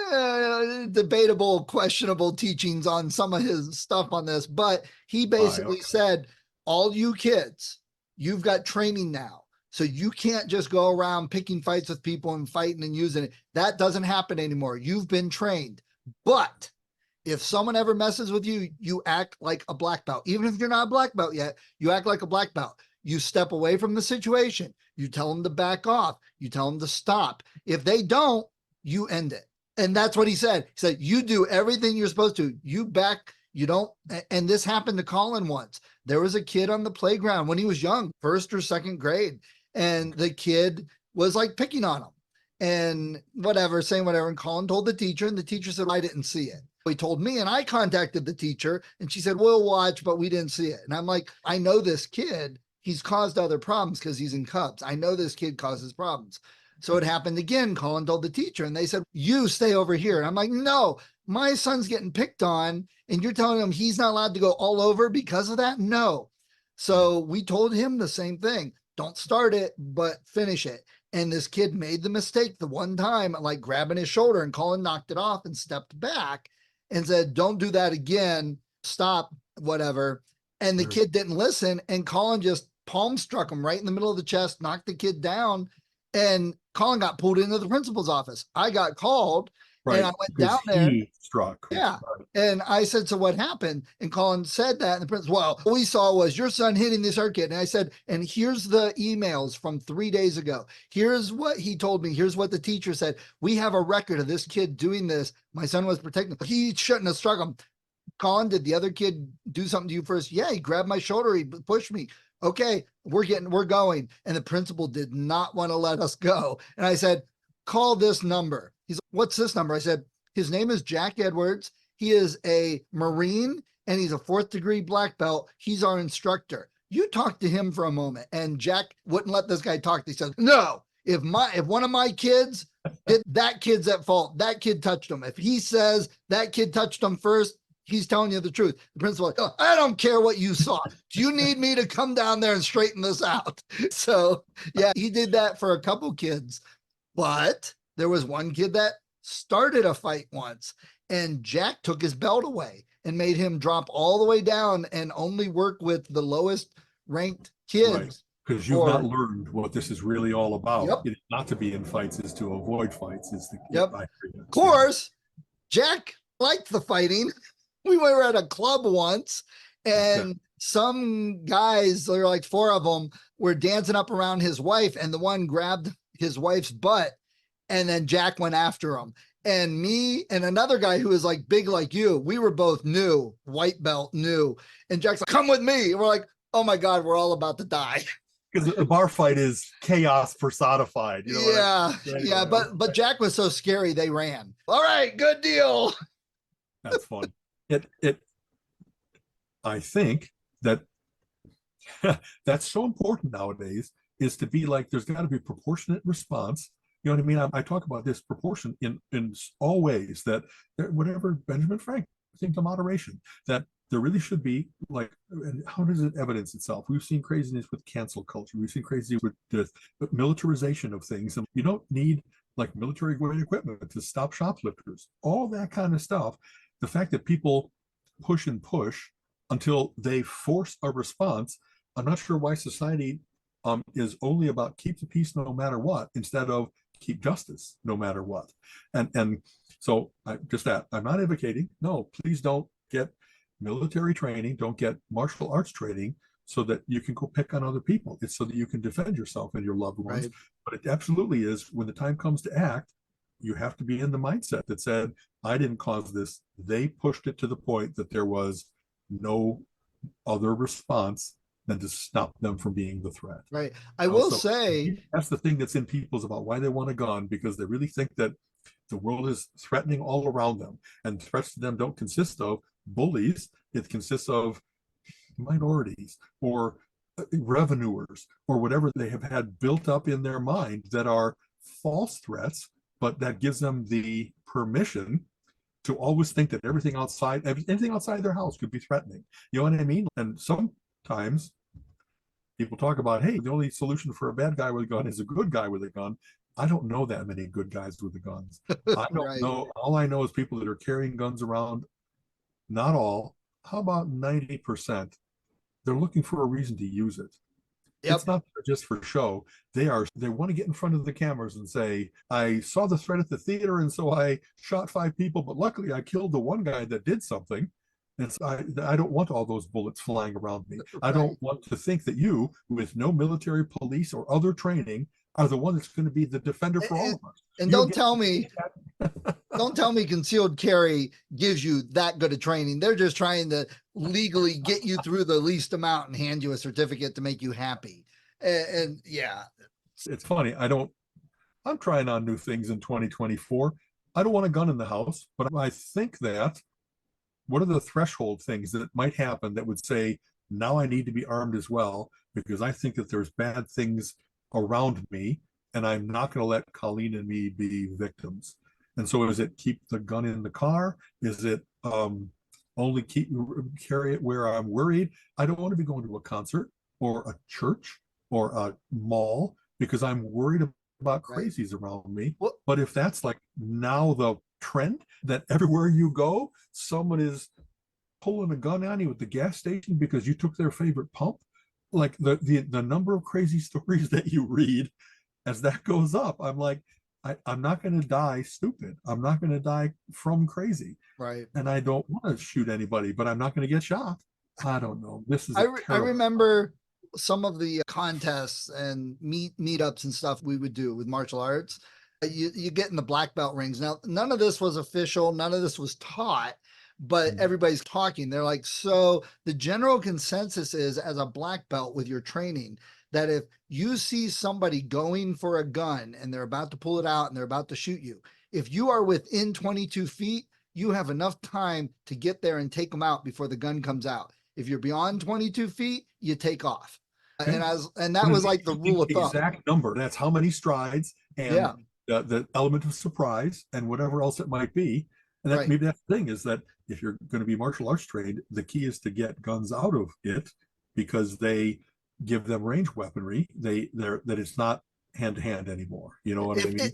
debatable, questionable teachings on some of his stuff on this, but he basically said, all you kids, you've got training now. So you can't just go around picking fights with people and fighting and using it. That doesn't happen anymore. You've been trained. But if someone ever messes with you, you act like a black belt. Even if you're not a black belt yet, you act like a black belt. You step away from the situation. You tell them to back off. You tell them to stop. If they don't, you end it. And that's what he said. He said, you do everything you're supposed to. You back, you don't. And this happened to Colin once. There was a kid on the playground when he was young, 1st or 2nd grade. And the kid was like picking on him. and whatever, saying whatever. And Colin told the teacher, and the teacher said, I didn't see it. He told me, and I contacted the teacher, and she said, we'll watch, but we didn't see it. And I'm like, I know this kid, he's caused other problems because he's in Cubs. I know this kid causes problems. So it happened again. Colin told the teacher, and they said, you stay over here. And I'm like, no, my son's getting picked on, and you're telling him he's not allowed to go all over because of that? No. So we told him the same thing. Don't start it, but finish it. And this kid made the mistake the one time, like grabbing his shoulder, and Colin knocked it off and stepped back and said, don't do that again. Stop, whatever. And the kid didn't listen. And Colin just palm struck him right in the middle of the chest, knocked the kid down. And Colin got pulled into the principal's office. I got called, and I went down there. He struck. Yeah. Right. And I said, so what happened? And Colin said that. And the principal, well, what we saw was your son hitting this other kid. And I said, and here's the emails from 3 days ago. Here's what he told me. Here's what the teacher said. We have a record of this kid doing this. My son was protecting him. He shouldn't have struck him. Colin, did the other kid do something to you first? Yeah, he grabbed my shoulder. He pushed me. Okay, we're going. And the principal did not want to let us go. And I said, call this number. He's like, what's this number? I said, his name is Jack Edwards. He is a Marine, and he's a 4th degree black belt. He's our instructor. You talk to him for a moment. And Jack wouldn't let this guy talk. He said, no, if one of my kids did, that kid's at fault. That kid touched him. If he says that kid touched him first, he's telling you the truth. The principal, like, oh, I don't care what you saw. Do you need me to come down there and straighten this out? So yeah, he did that for a couple kids, but there was one kid that started a fight once, and Jack took his belt away and made him drop all the way down and only work with the lowest ranked kids. Right. Because you've not learned what this is really all about. Yep. It's not to be in fights, is to avoid fights. Is the Yep. Of course, Jack liked the fighting. We were at a club once, and some guys, there were like 4 of them, were dancing up around his wife, and the one grabbed his wife's butt, and then Jack went after him. And me and another guy who was like big like you, we were both new, white belt new. And Jack's like, come with me. And we're like, oh my God, we're all about to die. Because a bar fight is chaos personified. You know yeah. But Jack was so scary, they ran. All right, good deal. That's fun. I think that that's so important nowadays, is to be like, there's got to be proportionate response. You know what I mean? I talk about this proportion in all ways, that whatever Benjamin Franklin, think of moderation, that there really should be, like, and how does it evidence itself? We've seen craziness with cancel culture. We've seen crazy with the militarization of things. And you don't need like military grade equipment to stop shoplifters, all that kind of stuff. The fact that people push and push until they force a response, I'm not sure why society is only about keep the peace no matter what, instead of keep justice no matter what. And so I'm not advocating, no, please don't get military training, don't get martial arts training so that you can go pick on other people. It's so that you can defend yourself and your loved ones. Right. But it absolutely is, when the time comes to act, you have to be in the mindset that said, I didn't cause this. They pushed it to the point that there was no other response than to stop them from being the threat. Right. I will say, that's the thing that's in people's about why they want a gun, because they really think that the world is threatening all around them, and threats to them don't consist of bullies. It consists of minorities or revenuers or whatever they have had built up in their mind that are false threats, but that gives them the permission to always think that anything outside their house could be threatening. You know what I mean? And sometimes people talk about, hey, the only solution for a bad guy with a gun is a good guy with a gun. I don't know that many good guys with the guns. I don't know. All I know is people that are carrying guns around. Not all. How about 90%? They're looking for a reason to use it. Yep. It's not just for show. They want to get in front of the cameras and say, I saw the threat at the theater, and so I shot 5 people, but luckily I killed the one guy that did something. And so I don't want all those bullets flying around me. Right. I don't want to think that you, with no military, police, or other training, are the one that's going to be the defender for all of us. And don't tell me concealed carry gives you that good of training. They're just trying to legally get you through the least amount and hand you a certificate to make you happy. And yeah, it's funny. I don't I'm trying on new things in 2024. I don't want a gun in the house, but I think that what are the threshold things that might happen that would say, now I need to be armed as well, because I think that there's bad things around me, and I'm not going to let Colleen and me be victims. And so is it keep the gun in the car? Is it only carry it where I'm worried? I don't want to be going to a concert or a church or a mall because I'm worried about Right. crazies around me. Well, But if that's like now the trend that everywhere you go, someone is pulling a gun on you at the gas station because you took their favorite pump, like the number of crazy stories that you read as that goes up, I'm like, I'm not going to die stupid. I'm not going to die from crazy. right. And I don't want to shoot anybody, but I'm not going to get shot. I don't know. This is I remember some of the contests and meetups and stuff we would do with martial arts. You get in the black belt rings. Now, none of this was official, none of this was taught, but everybody's talking. They're like, so the general consensus is, as a black belt with your training, that if you see somebody going for a gun and they're about to pull it out and they're about to shoot you, if you are within 22 feet, you have enough time to get there and take them out before the gun comes out. If you're beyond 22 feet, you take off. Okay. And that was like the rule of thumb. Exact number. That's how many strides and Yeah. The element of surprise and whatever else it might be. And that Right. maybe that's the thing, is that if you're going to be martial arts trained, the key is to get guns out of it because they give them range weaponry. That it's not hand to hand anymore. You know what I mean?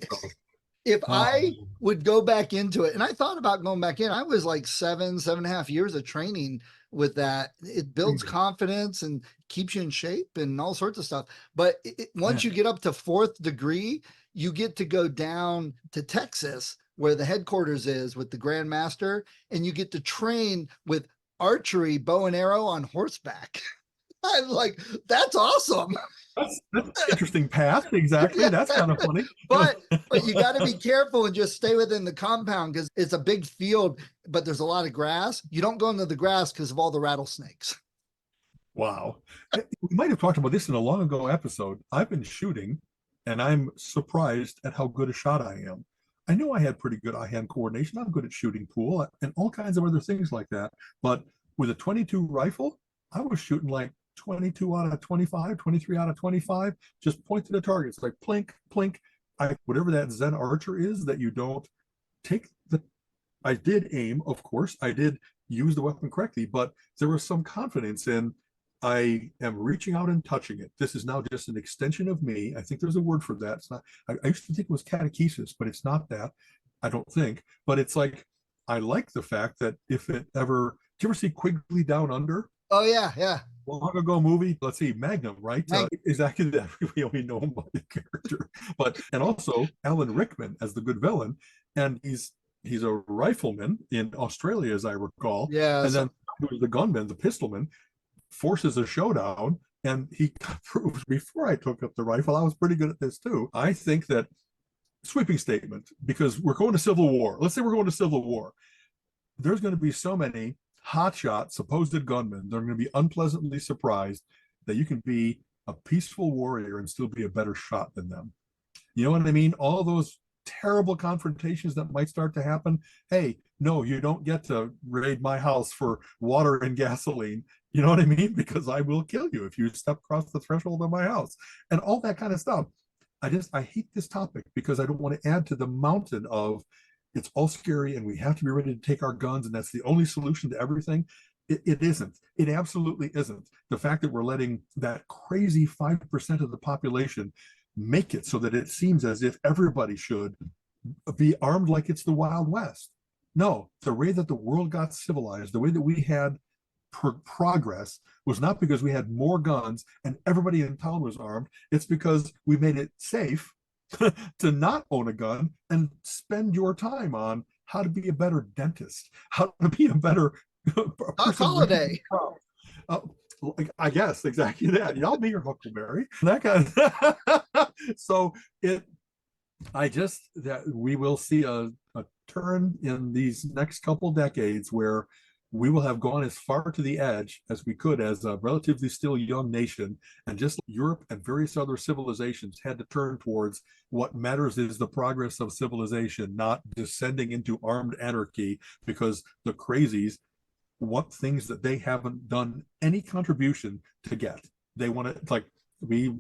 If I would go back into it, and I thought about going back in, I was like 7.5 years of training with that. It builds confidence and keeps you in shape and all sorts of stuff. But once you get up to 4th degree, you get to go down to Texas where the headquarters is with the Grand Master, and you get to train with archery, bow and arrow on horseback. I'm like, that's awesome. That's an interesting path. Exactly. Yeah. That's kind of funny. But you got to be careful and just stay within the compound because it's a big field, but there's a lot of grass. You don't go into the grass because of all the rattlesnakes. Wow. We might have talked about this in a long ago episode. I've been shooting and I'm surprised at how good a shot I am. I knew I had pretty good eye-hand coordination. I'm good at shooting pool and all kinds of other things like that. But with a 22 rifle, I was shooting like 22 out of 25, 23 out of 25, just point to the targets, like plink, plink. Whatever that Zen Archer is that you don't take the, I did aim, of course, I did use the weapon correctly, but there was some confidence in, I am reaching out and touching it. This is now just an extension of me. I think there's a word for that. It's not, I used to think it was catechesis, but it's not that, I don't think. But it's like, I like the fact that if it ever, do you ever see Quigley Down Under? Oh, yeah, yeah. Long ago movie, let's see, Magnum, right? Exactly that. We only know him by the character, but and also Alan Rickman as the good villain, and he's a rifleman in Australia, as I recall. Yeah, and then the gunman, the pistolman, forces a showdown, and he proved before I took up the rifle, I was pretty good at this too. I think that sweeping statement, because we're going to Civil War. Let's say we're going to Civil War. There's going to be so many hotshot supposed gunmen, they're going to be unpleasantly surprised that you can be a peaceful warrior and still be a better shot than them. You know what I mean? All those terrible confrontations that might start to happen. Hey, no, you don't get to raid my house for water and gasoline. You know what I mean? Because I will kill you if you step across the threshold of my house and all that kind of stuff. I hate this topic because I don't want to add to the mountain of it's all scary and we have to be ready to take our guns and that's the only solution to everything. It isn't. It absolutely isn't. The fact that we're letting that crazy 5% of the population make it so that it seems as if everybody should be armed like it's the Wild West. No, the way that the world got civilized, the way that we had progress was not because we had more guns and everybody in town was armed. It's because we made it safe to not own a gun and spend your time on how to be a better dentist, how to be a better holiday. I guess exactly that. Y'all be your Huckleberry. That kind of so that we will see a turn in these next couple decades where we will have gone as far to the edge as we could as a relatively still young nation. And just like Europe and various other civilizations had to turn towards what matters is the progress of civilization, not descending into armed anarchy because the crazies want things that they haven't done any contribution to get. They want to, like, we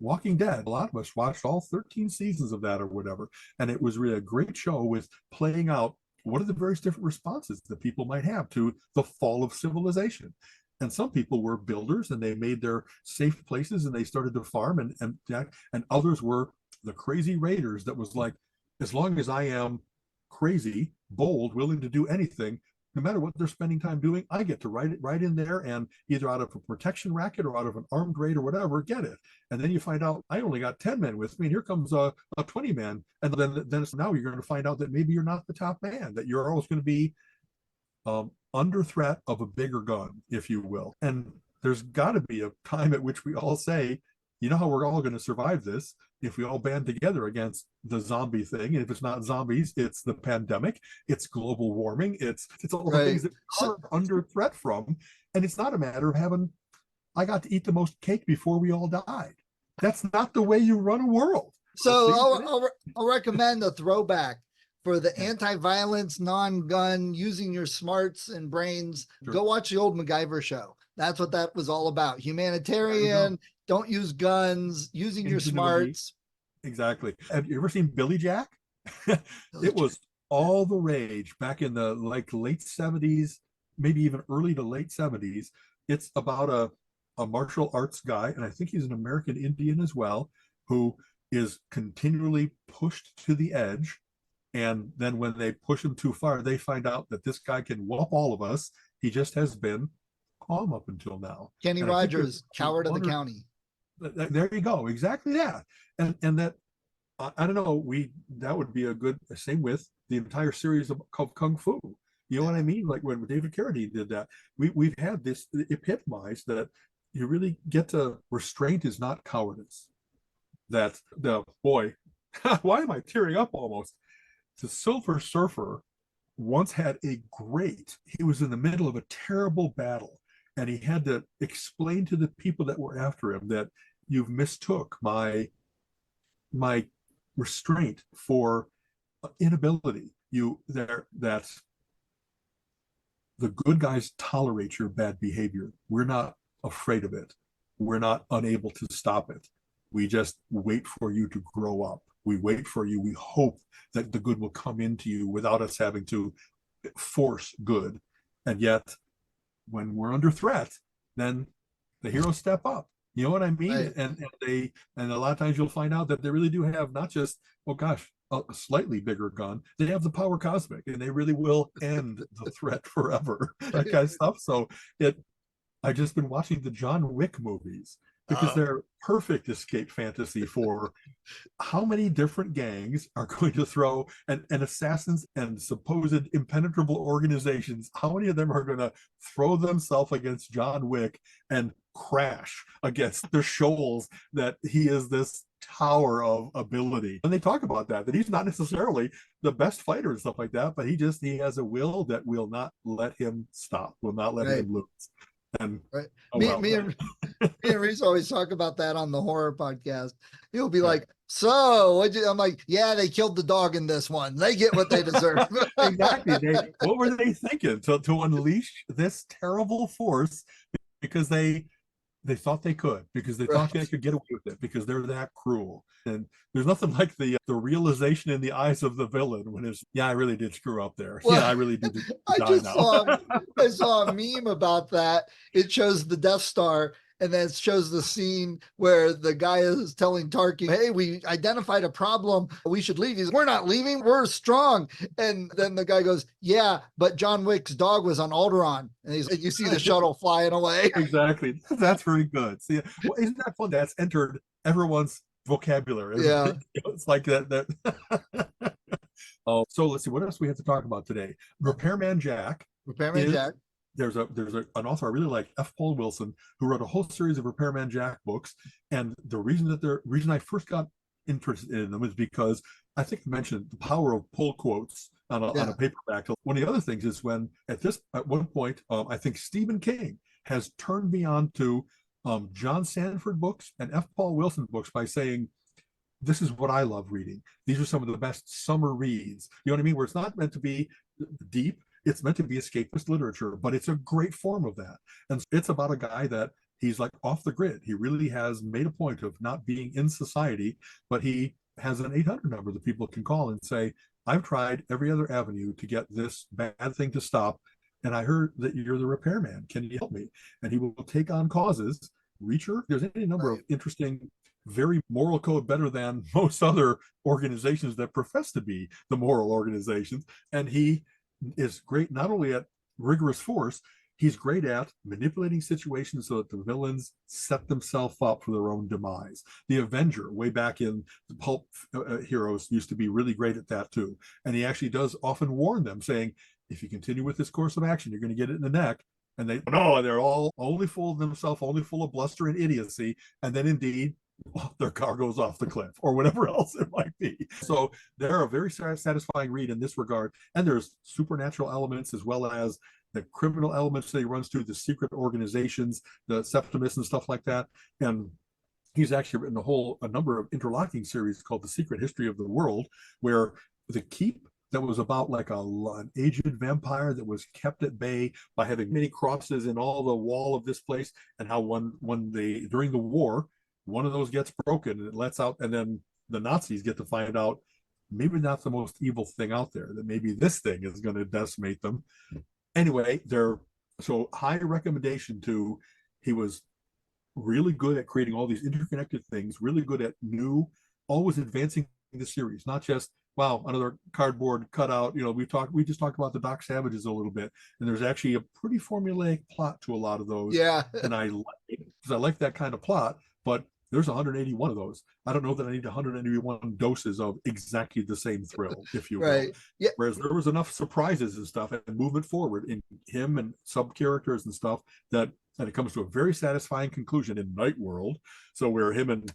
Walking Dead, a lot of us watched all 13 seasons of that or whatever. And it was really a great show with playing out what are the various different responses that people might have to the fall of civilization. And some people were builders and they made their safe places and they started to farm, and others were the crazy raiders that was like, as long as I am crazy, bold, willing to do anything, no matter what they're spending time doing, I get to right in there and either out of a protection racket or out of an armed raid or whatever, get it. And then you find out I only got 10 men with me, and here comes a 20 man. And then it's now you're going to find out that maybe you're not the top man, that you're always going to be under threat of a bigger gun, if you will. And there's got to be a time at which we all say, you know how we're all going to survive this? If we all band together against the zombie thing. And if it's not zombies, it's the pandemic, it's global warming, it's all the things that we're under threat from. And it's not a matter of having, I got to eat the most cake before we all died. That's not the way you run a world. So I'll recommend a throwback for the anti-violence, non-gun, using your smarts and brains. Sure. Go watch the old MacGyver show. That's what that was all about. Humanitarian, don't use guns, using your smarts. Exactly. Have you ever seen Billy Jack? It was all the rage back in the late 70s, maybe even early to late 70s. It's about a martial arts guy, and I think he's an American Indian as well, who is continually pushed to the edge. And then when they push him too far, they find out that this guy can whoop all of us. He just has been calm up until now. Kenny Rogers, coward of the county. There you go. Exactly that. And that, I don't know, that would be a good, same with the entire series of Kung Fu. You know what I mean? Like when David Carradine did that, we've had this epitomized that you really get to, restraint is not cowardice. That the boy, why am I tearing up almost? The Silver Surfer once had he was in the middle of a terrible battle, and he had to explain to the people that were after him that you've mistook my restraint for inability. That the good guys tolerate your bad behavior. We're not afraid of it. We're not unable to stop it. We just wait for you to grow up. We wait for you. We hope that the good will come into you without us having to force good. And yet, when we're under threat, then the heroes step up. You know what I mean? Right. And a lot of times you'll find out that they really do have not just, oh gosh, a slightly bigger gun. They have the power cosmic, and they really will end the threat forever. That kind of stuff. So I've just been watching the John Wick movies because they're perfect escape fantasy for how many different gangs are going to throw and assassins and supposed impenetrable organizations. How many of them are going to throw themselves against John Wick and crash against the shoals that he is this tower of ability? And they talk about that he's not necessarily the best fighter and stuff like that, but he has a will that will not let him stop, will not let him lose. And right. Me and Reese always talk about that on the horror podcast. He'll be like, so I'm like, yeah, they killed the dog in this one. They get what they deserve. Exactly. What were they thinking to unleash this terrible force because they thought they could, because they thought they could get away with it, because they're that cruel. And there's nothing like the realization in the eyes of the villain when it's, I really did screw up there. Well, I really did die now. I saw a meme about that. It shows the Death Star, and then it shows the scene where the guy is telling Tarkin, hey, we identified a problem. We should leave. He's, we're not leaving. We're strong. And then the guy goes, yeah, but John Wick's dog was on Alderaan. And you see the shuttle flying away. Exactly. That's very good. See, well, isn't that fun? That's entered everyone's vocabulary. Yeah. It's like that. So let's see. What else we have to talk about today? Repairman Jack. There's an author I really like, F. Paul Wilson, who wrote a whole series of Repairman Jack books. And the reason I first got interested in them is because I think I mentioned the power of pull quotes on a paperback. One of the other things is when at one point, I think Stephen King has turned me on to John Sanford books and F. Paul Wilson books by saying, this is what I love reading. These are some of the best summer reads. You know what I mean? Where it's not meant to be deep, it's meant to be escapist literature, but it's a great form of that. And it's about a guy that he's like off the grid. He really has made a point of not being in society, but he has an 800 number that people can call and say, I've tried every other avenue to get this bad thing to stop. And I heard that you're the repairman. Can you help me? And he will take on causes. Reacher, there's any number of interesting, very moral code, better than most other organizations that profess to be the moral organizations. And he is great not only at rigorous force, he's great at manipulating situations so that the villains set themselves up for their own demise. The Avenger, way back in the pulp heroes, used to be really great at that too. And he actually does often warn them, saying, if you continue with this course of action, you're going to get it in the neck. And they're all only full of themselves, only full of bluster and idiocy. And then indeed, their car goes off the cliff or whatever else it might be. So they're a very satisfying read in this regard. And there's supernatural elements as well as the criminal elements that he runs through, the secret organizations, the Septimus and stuff like that. And he's actually written a number of interlocking series called The Secret History of the World, where the keep that was about like an aged vampire that was kept at bay by having many crosses in all the wall of this place, and how during the war, one of those gets broken and it lets out, and then the Nazis get to find out maybe not the most evil thing out there, that maybe this thing is going to decimate them. Anyway, so high recommendation to, he was really good at creating all these interconnected things, really good at always advancing the series, not just, wow, another cardboard cutout. We just talked about the Doc Savages a little bit, and there's actually a pretty formulaic plot to a lot of those. Yeah. And I like that kind of plot, but there's 181 of those. I don't know that I need 181 doses of exactly the same thrill, if you will. Right. Yeah. Whereas there was enough surprises and stuff and movement forward in him and sub characters and stuff that it comes to a very satisfying conclusion in Night World. So where him and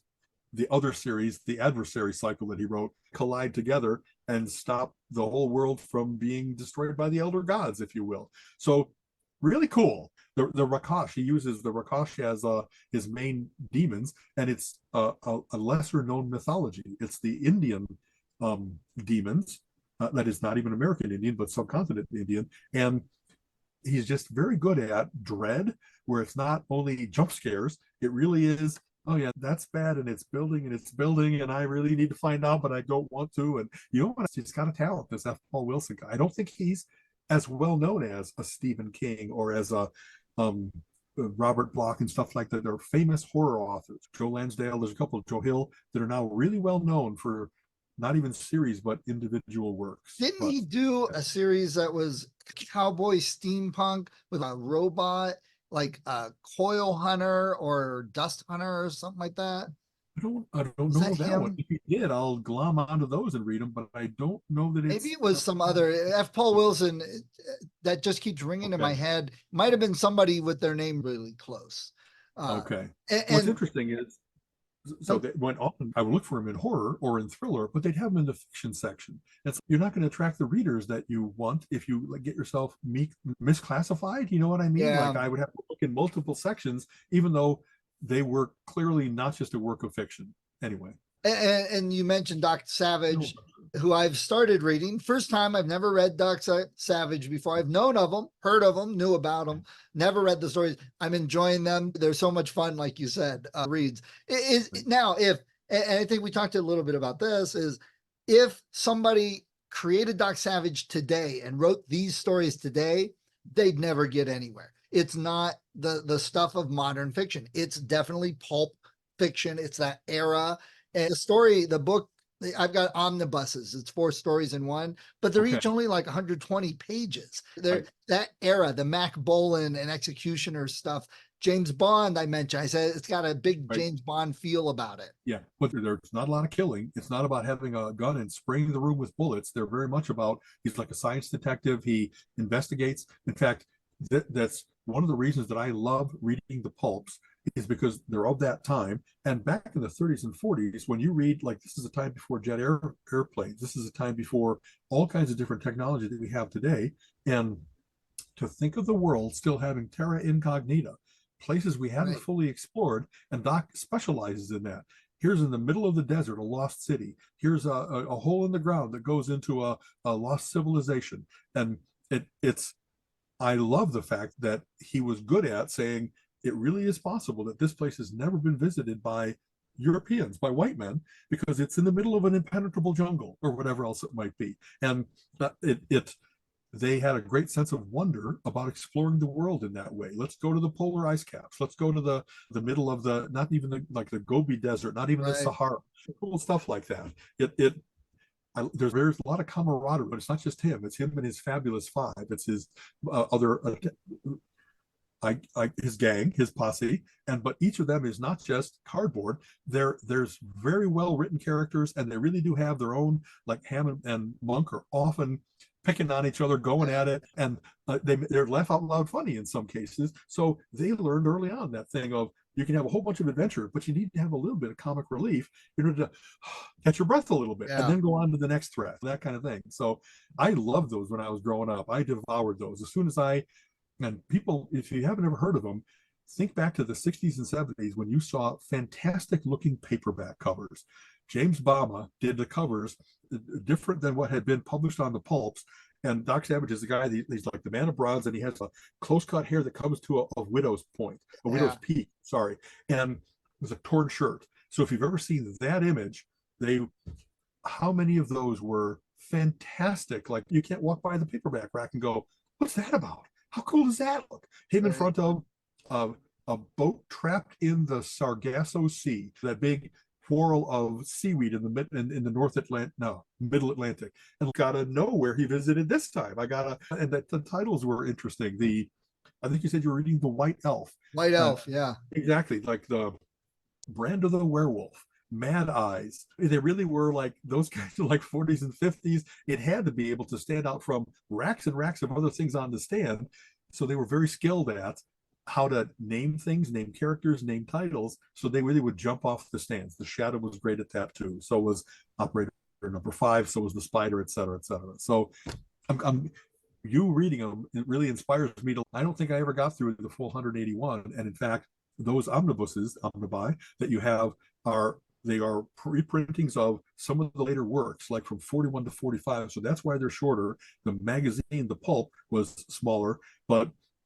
the other series, the adversary cycle that he wrote, collide together and stop the whole world from being destroyed by the elder gods, if you will. So really cool. The Rakash, he uses the Rakash as his main demons, and it's a lesser known mythology. It's the Indian demons, that is not even American Indian, but subcontinent Indian. And he's just very good at dread, where it's not only jump scares, it really is, oh yeah, that's bad, and it's building, and I really need to find out, but I don't want to. And you know what? He's got a talent, this F. Paul Wilson guy. I don't think he's as well known as a Stephen King or as a Robert Bloch and stuff like that. They're famous horror authors. Joe Lansdale, there's a couple of Joe Hill that are now really well known for not even series, but individual works. Didn't he do a series that was cowboy steampunk with a robot, like a coil hunter or dust hunter or something like that? I don't know that one. If he did, I'll glom onto those and read them, but I don't know that it's... Maybe it was some other F. Paul Wilson that just keeps ringing in my head. Might have been somebody with their name really close. Okay. What's interesting is, so they went often, I would look for him in horror or in thriller, but they'd have him in the fiction section. And so you're not going to attract the readers that you want if you get yourself misclassified. You know what I mean? Yeah. Like I would have to look in multiple sections, even though they were clearly not just a work of fiction. Anyway. And you mentioned Doc Savage, who I've started reading. First time, I've never read Doc Savage before. I've known of him, heard of him, knew about him, never read the stories. I'm enjoying them. They're so much fun, like you said, reads. Now, and I think we talked a little bit about this, is if somebody created Doc Savage today and wrote these stories today, they'd never get anywhere. It's not the stuff of modern fiction. It's definitely pulp fiction. It's that era. And the book, I've got omnibuses. It's 4 stories in one, but they're each only like 120 pages. That era, the Mac Bolan and Executioner stuff. James Bond, I mentioned. I said it's got a big James Bond feel about it. Yeah, but there's not a lot of killing. It's not about having a gun and spraying the room with bullets. They're very much about, he's like a science detective. He investigates. In fact, that's one of the reasons that I love reading the pulps, is because they're of that time. And back in the 30s and 40s, when you read, like, this is a time before airplanes, this is a time before all kinds of different technology that we have today. And to think of the world still having terra incognita, places we hadn't Right. fully explored, and Doc specializes in that. Here's in the middle of the desert, a lost city. Here's a hole in the ground that goes into a lost civilization. And it's, I love the fact that he was good at saying it really is possible that this place has never been visited by Europeans, by white men, because it's in the middle of an impenetrable jungle or whatever else it might be. And they had a great sense of wonder about exploring the world in that way. Let's go to the polar ice caps. Let's go to the middle of the, not even the, like the Gobi Desert, not even the Right. Sahara, cool stuff like that. There's a lot of camaraderie, but it's not just him. It's him and his fabulous five. It's his other, his gang, his posse, but each of them is not just cardboard. There's very well written characters, and they really do have their own. Like Hammond and Monk are often picking on each other, going at it, and they're laugh out loud funny in some cases. So they learned early on that thing of, you can have a whole bunch of adventure, but you need to have a little bit of comic relief in order to catch your breath a little bit, Yeah. and then go on to the next threat, that kind of thing. So I loved those when I was growing up. I devoured those as soon as and people, if you haven't ever heard of them, think back to the 60s and 70s when you saw fantastic looking paperback covers. James Bama did the covers different than what had been published on the pulps. And Doc Savage is the guy, he's like the man of bronze, and he has a close cut hair that comes to a widow's point, a widow's peak, sorry, and with a torn shirt. So if you've ever seen that image, how many of those were fantastic? Like, you can't walk by the paperback rack and go, what's that about? How cool does that look? Him in front of a boat trapped in the Sargasso Sea, that big whorl of seaweed in the Middle Atlantic, and gotta know where he visited this time. And that the titles were interesting. I think you said you were reading The White Elf. White Elf, yeah. Exactly, like the Brand of the Werewolf, Mad Eyes. They really were like those kinds of like 40s and 50s. It had to be able to stand out from racks and racks of other things on the stand. So they were very skilled at how to name things, name characters, name titles. So they really would jump off the stands. The Shadow was great at that too. So was Operator Number 5. So was the Spider, et cetera, et cetera. So you reading them, it really inspires me to. I don't think I ever got through the full 181. And in fact, those omnibuy that you have they are reprintings of some of the later works, like from 41 to 45. So that's why they're shorter. The magazine, the pulp, was smaller,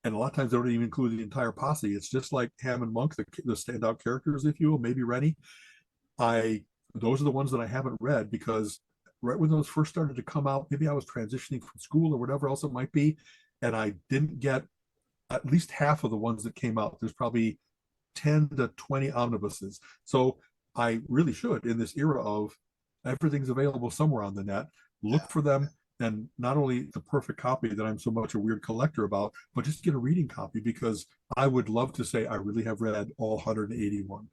and a lot of times they don't even include the entire posse. It's just like Ham and Monk, the standout characters, if you will, maybe Rennie. Those are the ones that I haven't read, because right when those first started to come out, maybe I was transitioning from school or whatever else it might be, and I didn't get at least half of the ones that came out. There's probably 10 to 20 omnibuses. So I really should, in this era of everything's available somewhere on the net, look for them, and not only the perfect copy that I'm so much a weird collector about, but just get a reading copy, because I would love to say I really have read all 181.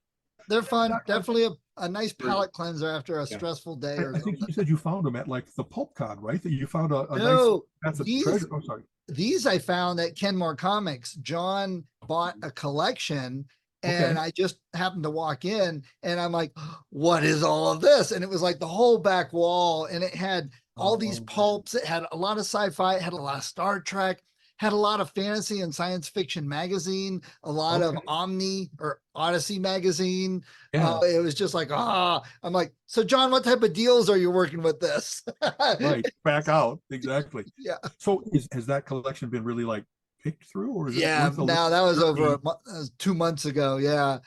They're fun. Definitely a nice palate cleanser after a stressful day. I think you said you found them at like the Pulp Con, right? That you found a No, nice, that's a treasure. Oh, sorry. These I found at Kenmore Comics. John bought a collection, and I just happened to walk in, and I'm like, what is all of this? And it was like the whole back wall, and it had all these pulps. It had a lot of sci-fi, it had a lot of Star Trek, had a lot of fantasy and science fiction magazine, a lot of Omni or Odyssey magazine. It was just like, I'm like, so John, what type of deals are you working with this? Right, back out. Exactly. Yeah. So has that collection been really like picked through, or is it now that was over 2 months ago. Yeah.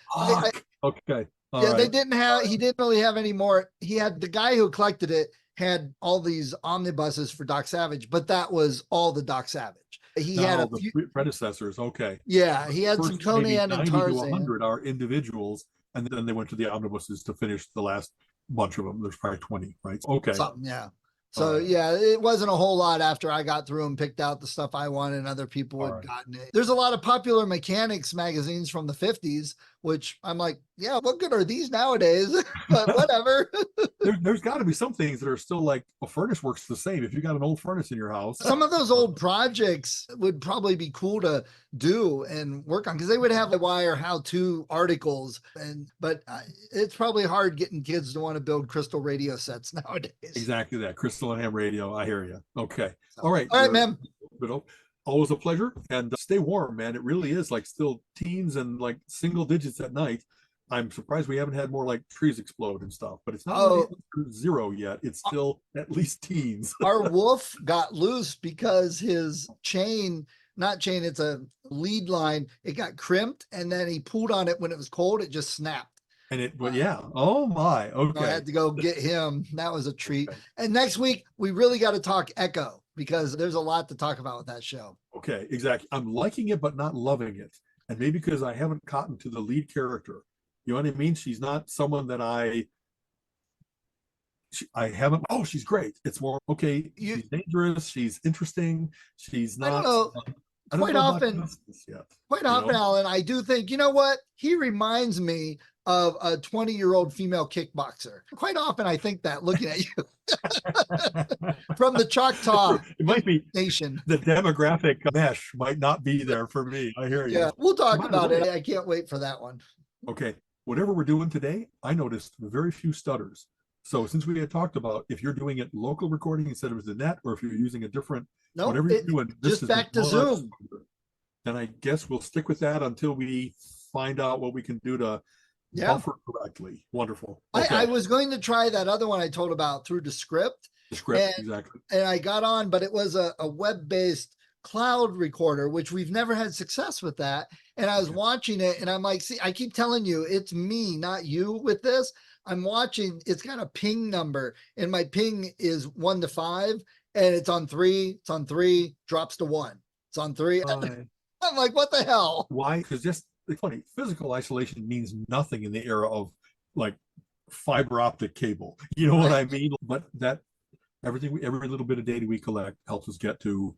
Okay. They didn't have, he didn't really have any more. He had, the guy who collected it had all these omnibuses for Doc Savage, but that was all the Doc Savage. He had a few predecessors. Okay. Yeah. He had some Conan and Tarzan. 100 are individuals, and then they went to the omnibuses to finish the last bunch of them. There's probably 20, right? Okay. Yeah. So it wasn't a whole lot after I got through and picked out the stuff I wanted, and other people had gotten it. There's a lot of popular mechanics magazines from the 50s which I'm like, yeah, what good are these nowadays? But whatever. There's got to be some things that are still like a furnace works the same. If you got an old furnace in your house, Some of those old projects would probably be cool to do and work on because they would have the wire how-to articles. But it's probably hard getting kids to want to build crystal radio sets nowadays. Exactly that. Crystal and ham radio. I hear you. Okay. So, All right. all right, man. Always a pleasure. And stay warm, man. It really is like still teens and like single digits at night. I'm surprised we haven't had more like trees explode and stuff, but it's not really zero yet. It's still at least teens. Our wolf got loose because his it's a lead line. It got crimped and then he pulled on it when it was cold. It just snapped. Yeah. Oh my. Okay. I had to go get him. That was a treat. Okay. And next week, we really got to talk Echo because there's a lot to talk about with that show. Okay, exactly. I'm liking it, but not loving it. And maybe because I haven't cottoned to the lead character. You know what I mean? She's not someone that I haven't. Oh, she's great. It's more okay. She's dangerous. She's interesting. She's not. I don't know. Quite often, Alan, I do think, you know what? He reminds me of a 20-year-old female kickboxer. Quite often, I think that looking at you from the Choctaw it might be Nation. The demographic mesh might not be there for me. I hear you. Yeah, we'll talk about it. I can't wait for that one. Okay. Whatever we're doing today, I noticed very few stutters. So since we had talked about if you're doing it local recording instead of the net, or if you're using a different, whatever you're doing, just back to Zoom. Then I guess we'll stick with that until we find out what we can do to buffer correctly. Wonderful. Okay. I was going to try that other one I told about through the script. Exactly. And I got on, but it was a web-based cloud recorder, which we've never had success with that. And I was watching it and I'm like, see, I keep telling you, it's me, not you with this. I'm watching, it's got a ping number and my ping is 1 to 5 and it's on 3, drops to 1. It's on 3. I'm like, what the hell? Why? Because just it's funny, physical isolation means nothing in the era of like fiber optic cable. You know what I mean? But that every little bit of data we collect helps us get to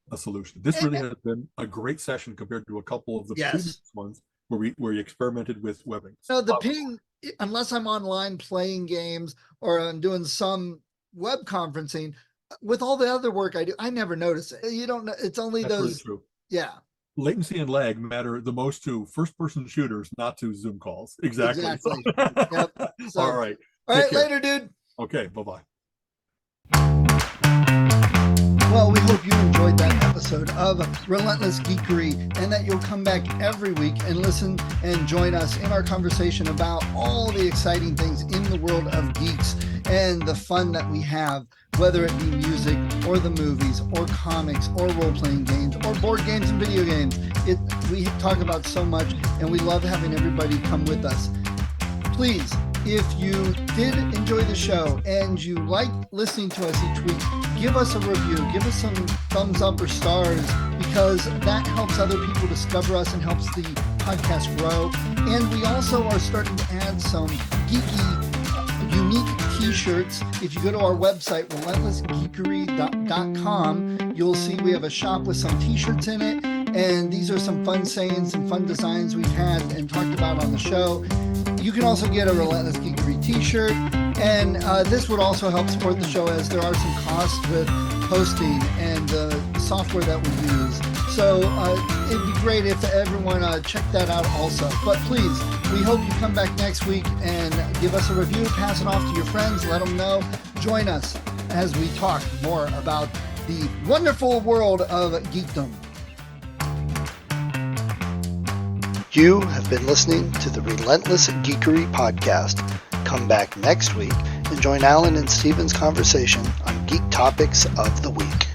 a solution. This really has been a great session compared to a couple of the previous ones where we experimented with webbing. So the ping, unless I'm online playing games or I'm doing some web conferencing, with all the other work I do, I never notice it. You don't know. It's only That's those. really true. Yeah. Latency and lag matter the most to first-person shooters, not to Zoom calls. Exactly. Yep. So, all right. All right. Later, dude. Okay. Bye-bye. Well, we hope you enjoyed that episode of Relentless Geekery and that you'll come back every week and listen and join us in our conversation about all the exciting things in the world of geeks and the fun that we have, whether it be music or the movies or comics or role-playing games or board games and video games. We talk about so much and we love having everybody come with us. Please, if you did enjoy the show and you like listening to us each week, give us a review, give us some thumbs up or stars, because that helps other people discover us and helps the podcast grow. And we also are starting to add some geeky, unique t-shirts. If you go to our website, relentlessgeekery.com, you'll see we have a shop with some t-shirts in it. And these are some fun sayings, some fun designs we've had and talked about on the show. You can also get a Relentless Geekery t-shirt. And this would also help support the show, as there are some costs with hosting and the software that we use. So it'd be great if everyone checked that out also. But please, we hope you come back next week and give us a review, pass it off to your friends, let them know. Join us as we talk more about the wonderful world of geekdom. You have been listening to the Relentless Geekery podcast. Come back next week and join Alan and Steven's conversation on geek topics of the week.